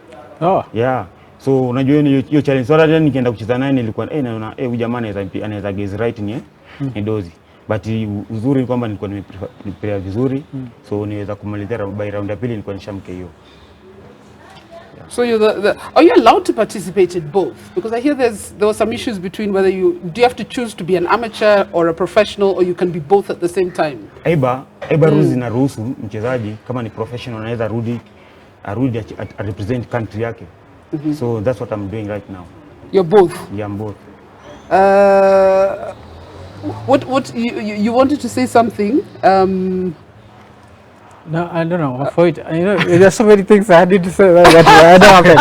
Oh. Yeah. So unajua hiyo challenge. So hata nikienda kucheza naye nilikuwa naona huyu jamaa anaweza gaze right ni dozi. But uzuri kwamba nilikuwa nimeprepare vizuri. So niweza kumalizia by round ya pili nilikuwa nishamke hiyo. So are you allowed to participate in both? Because I hear there were some issues between whether do you have to choose to be an amateur or a professional, or you can be both at the same time? Aiba rules zinaruhusu mchezaji kama ni professional anaweza arudi represent country yake So that's what I'm doing right now. You're both? Yeah, I'm both. What you wanted to say something? No, I don't know. For it, you know, there's so many things I need to say that I don't have it.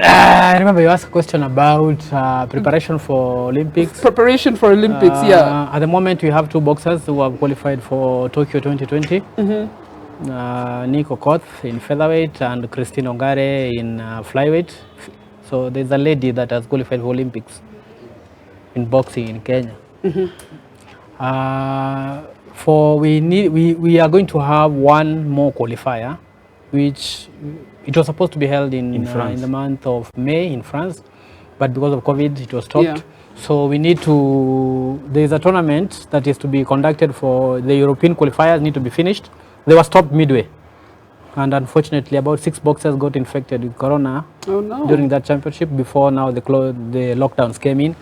I remember you asked a question about preparation for Olympics. Preparation for Olympics, yeah. At the moment, we have 2 boxers who have qualified for Tokyo 2020. Nico Koth in featherweight and Christine Ongare in flyweight. So there's a lady that has qualified for Olympics in boxing in Kenya. We are going to have one more qualifier, which it was supposed to be held in the month of May in France, but because of COVID, it was stopped. Yeah. So we need to, there is a tournament that is to be conducted for the European qualifiers, need to be finished. They were stopped midway. And unfortunately, about 6 boxers got infected with corona during that championship before now the lockdowns came in.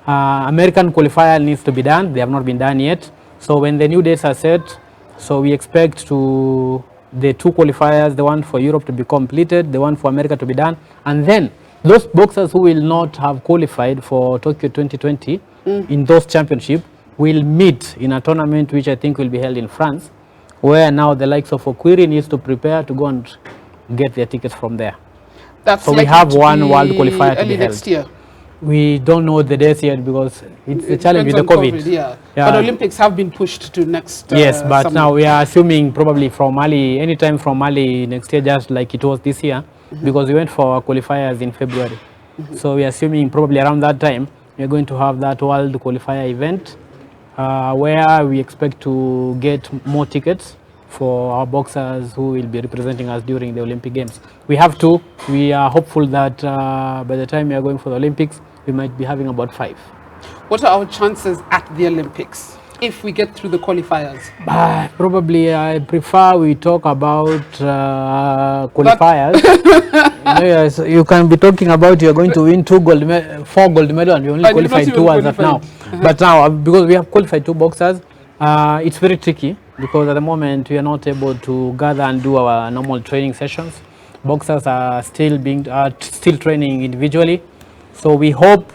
American qualifier needs to be done. They have not been done yet. So when the new dates are set, so we expect the 2 qualifiers, the one for Europe to be completed, the one for America to be done, and then those boxers who will not have qualified for Tokyo 2020 in those championships will meet in a tournament which I think will be held in France, where now the likes of Okwiri needs to prepare to go and get their tickets from there. So we have one world qualifier to be held. Next year. We don't know the dates yet because it's the challenge with the COVID. Yeah. But Olympics have been pushed to next yes, but summer. now we are assuming probably from Mali, anytime from Mali next year, just like it was this year, because we went for qualifiers in February. So we are assuming probably around that time, we are going to have that world qualifier event where we expect to get more tickets for our boxers who will be representing us during the Olympic Games. We have 2. We are hopeful that by the time we are going for the Olympics, we might be having about 5. What are our chances at the Olympics if we get through the qualifiers? Probably I prefer we talk about qualifiers. Yes, you can be talking about you're going to win 4 gold medals and you only qualified 2 as of now. But now, because we have qualified 2 boxers, it's very tricky because at the moment we are not able to gather and do our normal training sessions. Boxers are still training individually. So we hope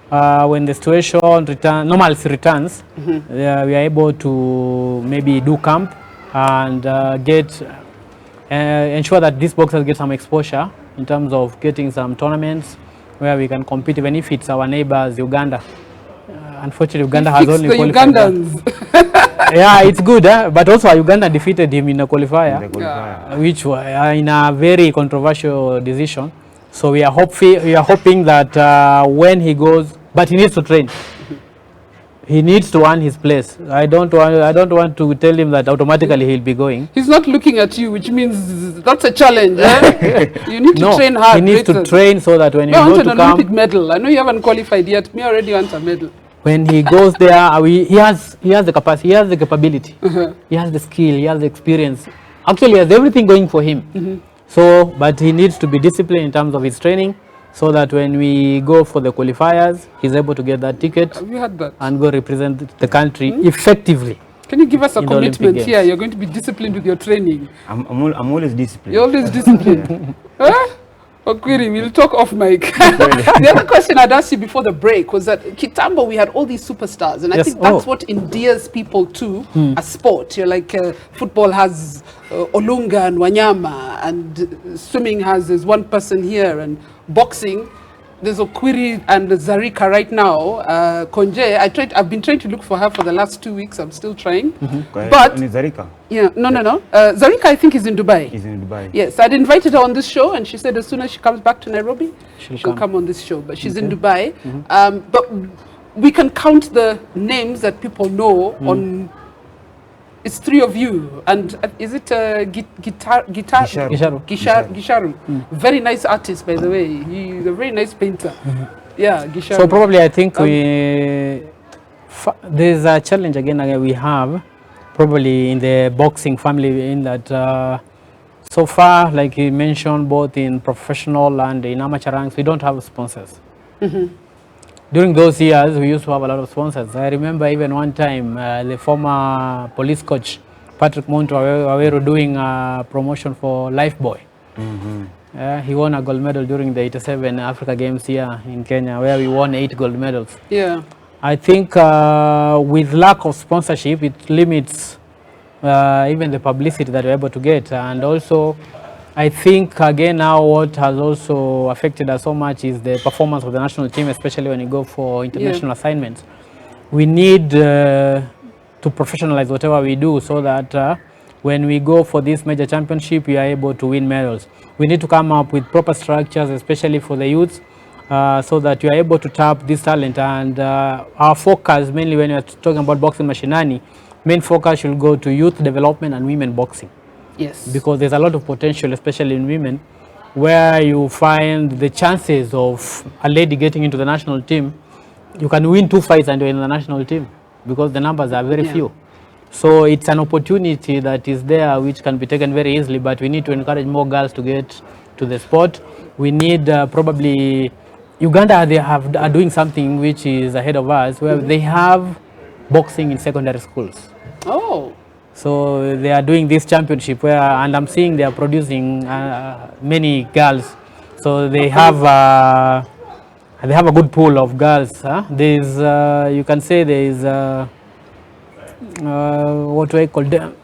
when the situation normalcy returns, we are able to maybe do camp and ensure that these boxers get some exposure in terms of getting some tournaments where we can compete, even if it's our neighbors, Uganda. Unfortunately, Uganda has only qualified. Ugandans. Yeah, it's good, but also Uganda defeated him in a qualifier, which was in a very controversial decision. So we are hoping that when he goes, but he needs to train. He needs to earn his place. I don't want to tell him that automatically he'll be going. He's not looking at you, which means that's a challenge. You need to train hard. He needs to train so that when you go to an Olympic medal. I know you haven't qualified yet. Me already want a medal. When he goes there, he has the capacity, he has the capability, he has the skill, he has the experience. Actually, he has everything going for him. So, but he needs to be disciplined in terms of his training, so that when we go for the qualifiers, he's able to get that ticket and go represent the country effectively. Can you give us a commitment here? You're going to be disciplined with your training. I'm always disciplined. You're always disciplined. Okwiri, we'll talk off mic. The other question I'd asked you before the break was that Kitambo, we had all these superstars, and I think that's what endears people to a sport. You're like football has Olunga and Wanyama, and swimming has this one person here, and boxing there's Okwiri and Zarika right now. Konje, I've been trying to look for her for the last 2 weeks. I'm still trying. But Zarika? Yeah, no. Zarika, I think, is in Dubai. Is in Dubai. Yes, I'd invited her on this show, and she said as soon as she comes back to Nairobi, she'll come on this show. But she's in Dubai. But we can count the names that people know on. It's 3 of you, and is it Gisharu? Very nice artist, by the way. He's a very nice painter. Yeah, Gisharu. So probably I think there's a challenge again we have probably in the boxing family, in that so far, like you mentioned, both in professional and in amateur ranks, we don't have sponsors. During those years, we used to have a lot of sponsors. I remember even one time, the former police coach, Patrick Monto Awero, doing a promotion for Lifebuoy. He won a gold medal during the 87 Africa Games here in Kenya, where we won 8 gold medals. Yeah. I think with lack of sponsorship, it limits even the publicity that we're able to get. And also, I think, again, now what has also affected us so much is the performance of the national team, especially when you go for international assignments. We need to professionalize whatever we do so that when we go for this major championship, we are able to win medals. We need to come up with proper structures, especially for the youths, so that you are able to tap this talent. And our focus, mainly when you're talking about boxing mashinani, main focus should go to youth development and women boxing. Yes. Because there's a lot of potential, especially in women, where you find the chances of a lady getting into the national team. You can win 2 fights and you're in the national team because the numbers are very few. So it's an opportunity that is there which can be taken very easily, but we need to encourage more girls to get to the sport. We need probably, Uganda, they are doing something which is ahead of us, where they have boxing in secondary schools. Oh. So they are doing this championship where, and I'm seeing they are producing many girls. So they have a good pool of girls. There's, you can say there is, what do I call them?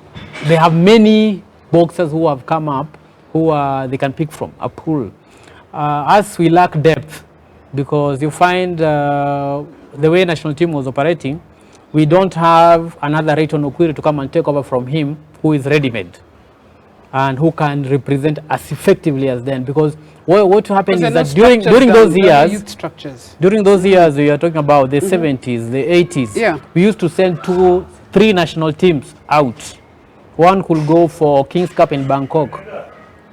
They have many boxers who have come up, who they can pick from, a pool. As we lack depth, because you find the way national team was operating, we don't have another Rayton Okwiri to come and take over from him, who is ready-made and who can represent as effectively as then. Because what happened is that during those years, youth structures. During those years we are talking about the 70s, the 80s, we used to send 2-3 national teams out. One could go for King's Cup in Bangkok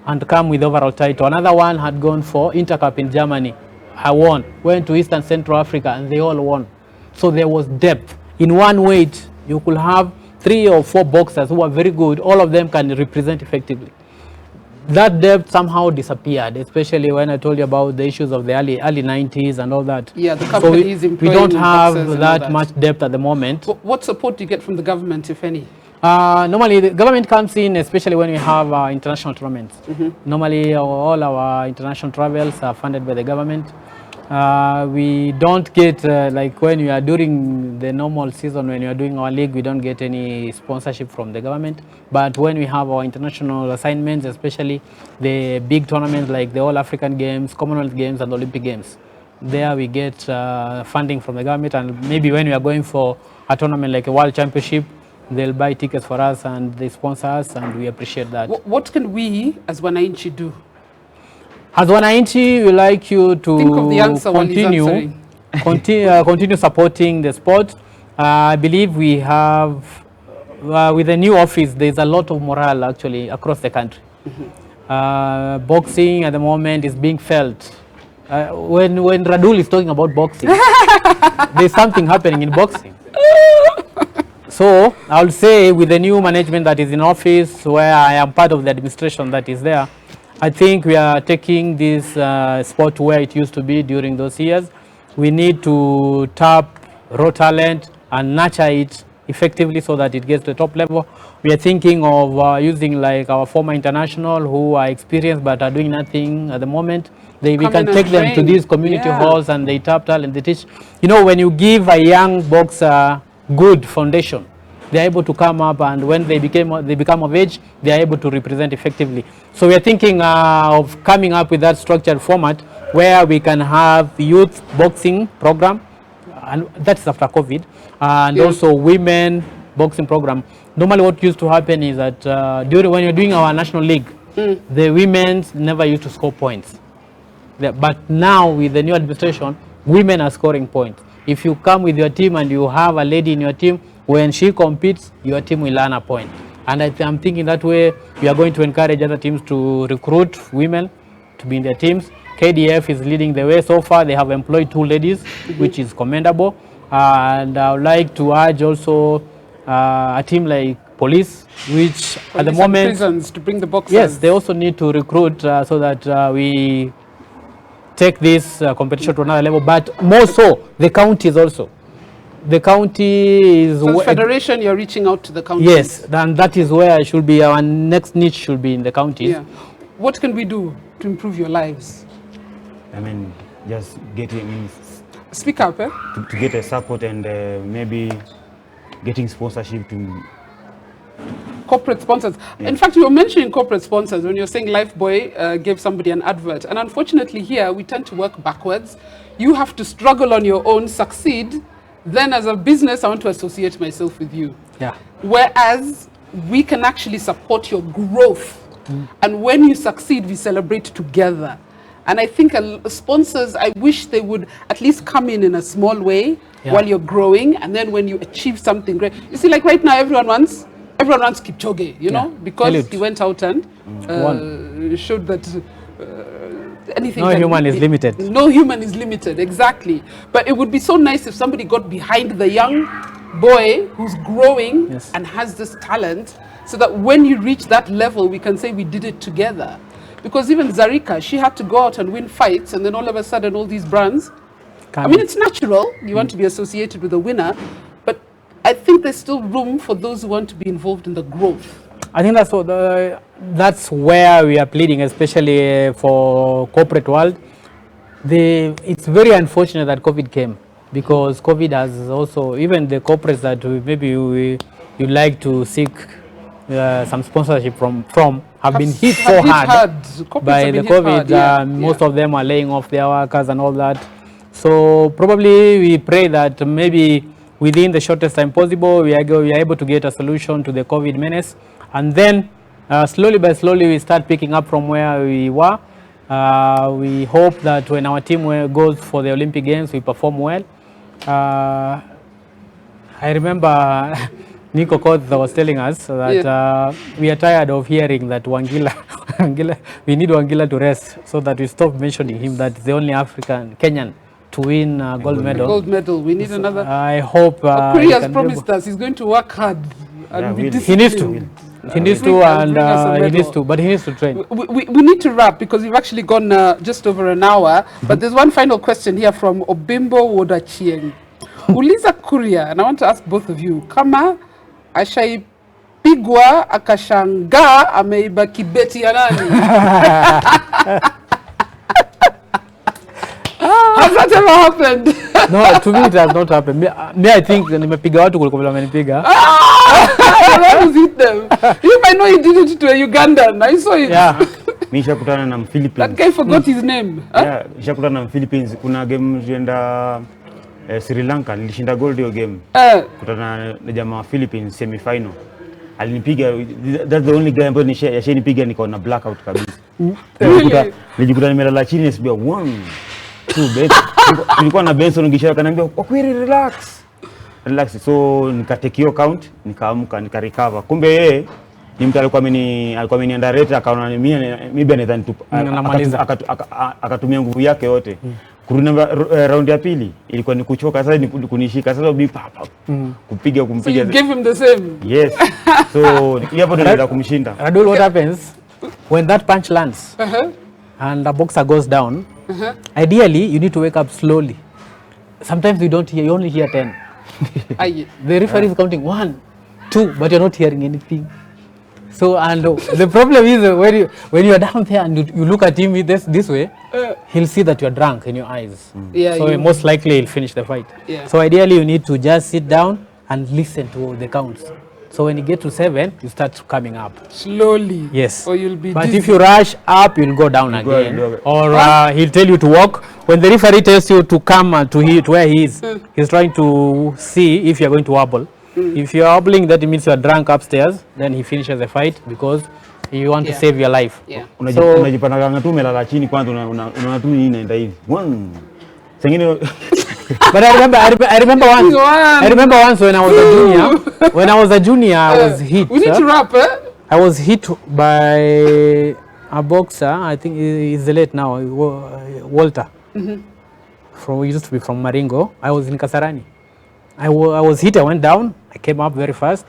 and come with overall title. Another one had gone for Intercup in Germany. I won. Went to Eastern Central Africa and they all won. So there was depth. In one weight, you could have 3 or 4 boxers who are very good. All of them can represent effectively. That depth somehow disappeared, especially when I told you about the issues of the early 90s and all that. Yeah, the companies so we don't have that much depth at the moment. What support do you get from the government, if any? Normally, the government comes in, especially when we have international tournaments. Normally, all our international travels are funded by the government. We don't get, like when we are during the normal season, when we are doing our league, we don't get any sponsorship from the government. But when we have our international assignments, especially the big tournaments like the All African Games, Commonwealth Games and Olympic Games, there we get funding from the government. And maybe when we are going for a tournament like a World Championship, they'll buy tickets for us and they sponsor us, and we appreciate that. What can we as Wananchi do? As Wananchi, we like you to think of the answer continue supporting the sport. I believe we have, with the new office, there's a lot of morale actually across the country. Boxing at the moment is being felt. When Radull is talking about boxing, there's something happening in boxing. So I would say with the new management that is in office, where I am part of the administration that is there, I think we are taking this sport where it used to be during those years. We need to tap raw talent and nurture it effectively so that it gets to the top level. We are thinking of using like our former international who are experienced but are doing nothing at the moment. We can take them to these community halls and they tap talent, they teach. You know, when you give a young boxer good foundation, they are able to come up, and when they become of age, they are able to represent effectively. So we are thinking of coming up with that structured format where we can have youth boxing program, and that's after COVID, and also women boxing program. Normally what used to happen is that when you're doing our national league, the women never used to score points. But now with the new administration, women are scoring points. If you come with your team and you have a lady in your team, when she competes, your team will earn a point. And I'm thinking that way we are going to encourage other teams to recruit women to be in their teams. KDF is leading the way so far. They have employed 2 ladies, which is commendable. And I would like to urge also a team like police, which at the moment, prisons to bring the boxers. Yes, they also need to recruit so that we take this competition to another level. But more so, the counties also. The county is... So federation, you're reaching out to the counties? Yes, and that is where it should be, our next niche should be in the counties. What can we do to improve your lives? I mean, just getting Speak up, eh? to get a support and maybe getting sponsorship to corporate sponsors. Yeah. In fact, you were mentioning corporate sponsors when you're saying Lifebuoy gave somebody an advert. And unfortunately here, we tend to work backwards. You have to struggle on your own, succeed. Then as a business, I want to associate myself with you. Yeah. Whereas we can actually support your growth. And when you succeed, we celebrate together. And I think sponsors, I wish they would at least come in a small way while you're growing. And then when you achieve something great, you see, like right now, everyone wants Kipchoge, you know, because he went out and showed that anything. No human is limited. No human is limited, exactly. But it would be so nice if somebody got behind the young boy who's growing and has this talent, so that when you reach that level, we can say we did it together. Because even Zarika, she had to go out and win fights, and then all of a sudden, all these brands. I mean, it's natural. You want to be associated with a winner, but I think there's still room for those who want to be involved in the growth. I think that's where we are pleading, especially for corporate world. It's very unfortunate that COVID came, because COVID has also, even the corporates that you like to seek some sponsorship from have been hit so hard by the COVID. Most of them are laying off their workers and all that. So probably we pray that maybe within the shortest time possible, we are able to get a solution to the COVID menace. And then slowly by slowly, we start picking up from where we were. We hope that when our team goes for the Olympic Games, we perform well. I remember Nico Koth was telling us that we are tired of hearing that Wangila, we need Wangila to rest, so that we stop mentioning him, that the only African, Kenyan, to win gold medal. Gold medal. We need another. I hope Kuria has promised us he's going to work hard and be disciplined. He needs to. He needs to, and he needs to, but he needs to train. We need to wrap, because we've actually gone just over an hour. But there's one final question here from Obimbo Wodachieng. Uliza Kuria, and I want to ask both of you, kama ashaipigwa akashangaa ameiba kibeti ya nani? Has that ever happened? No, to me it has not happened. Me I think nimepiga watu kuliko vile wamenipiga. Let us hit them. You might know he did it to a Ugandan. I saw it. Yeah. Nishakutana na Philippines. That guy forgot his name. Yeah, nishakutana na Philippines. Kuna game tulienda Sri Lanka, nilishinda gold hiyo game. Kutana na jamaa wa Philippines semi final. Alinipiga, that's the only guy ambaye yashanipiga niko na blackout kabisa. Nilijikuta nimelala chini nisibia 1 2 nilikuwa na Benson Gisha kananiambia Okwiri relax, so nikatake hiyo count, nikaamka nikarecover. Kumbe yeye ni mtu alikuwa ameniandarate, akaona mimi anaweza nitupa, akatumia nguvu yake yote. Kurudi round ya pili ilikuwa ni kuchoka, sasa ni kunishika, sasa kumpiga. So you gave him the same. Yes. So hapo ndio kumshinda. Radull, what happens when that punch lands and the boxer goes down? Ideally, you need to wake up slowly. Sometimes you don't hear, you only hear 10. The referee is counting 1, 2, but you're not hearing anything. So, and the problem is when you are down there and you look at him this way, he'll see that you're drunk in your eyes. So most likely he'll finish the fight. So ideally you need to just sit down and listen to the counts. So when you get to 7, you start coming up. Slowly. Yes. Or you'll be But dizzy. if you rush up, you'll go down again. Or he'll tell you to walk. When the referee tells you to come to where he is, he's trying to see if you're going to wobble. If you're wobbling, that means you're drunk upstairs. Then he finishes the fight because you want to save your life. So unajipata tu umelala chini kwanza unaona tu nini inaenda hivi. But I remember once when I was a junior, I was hit. We need to wrap, I was hit by a boxer. I think he's late now, Walter. He used to be from Maringo. I was in Kasarani. I was hit. I went down. I came up very fast.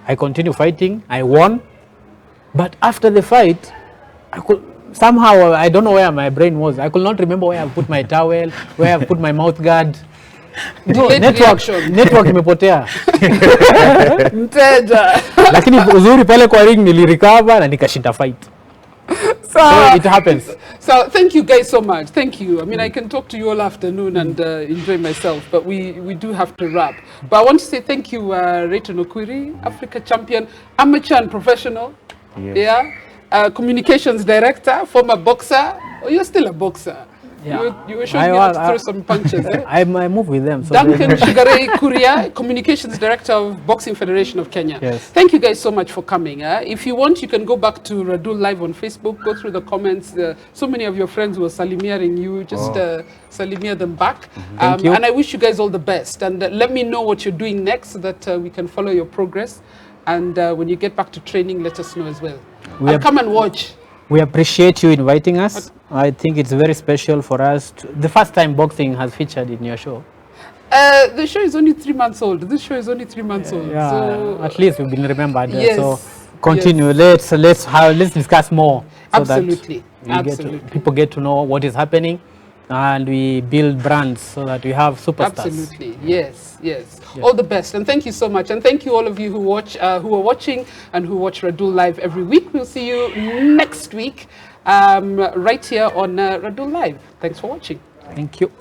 I continued fighting. I won. But after the fight, somehow, I don't know where my brain was. I could not remember where I put my towel, where I put my mouth guard. Network imepotea. Mteja. Lakini uzuri pale kwa ring nilirecover na nikashinda fight. So it happens. So thank you guys so much. Thank you. I mean, I can talk to you all afternoon and enjoy myself, but we do have to wrap. But I want to say thank you, Rayton Okwiri, Africa champion, amateur and professional. Yes. Yeah. Communications director, former boxer. Oh, you're still a boxer. Yeah. You were showing me how to throw some punches. Eh? I move with them. So Duncan Kuria, Communications Director of Boxing Federation of Kenya. Yes. Thank you guys so much for coming. If you want, you can go back to Radull Live on Facebook, go through the comments. So many of your friends were salimiering you. Just salimia them back. Thank you. And I wish you guys all the best. And let me know what you're doing next so that we can follow your progress. And when you get back to training, let us know as well. I'll come and watch. We appreciate you inviting us. I think it's very special for us. The first time boxing has featured in your show. The show is only 3 months old. This show is only 3 months old. Yeah, So at least we've been remembered. Yes, So continue. Let's discuss more. So absolutely. That people get to know what is happening, and we build brands so that we have superstars. Absolutely. Yes. All the best, and thank you so much, and thank you all of you who are watching and who watch Radull Live every week. We'll see you next week, right here on Radull Live. Thanks for watching. Thank you.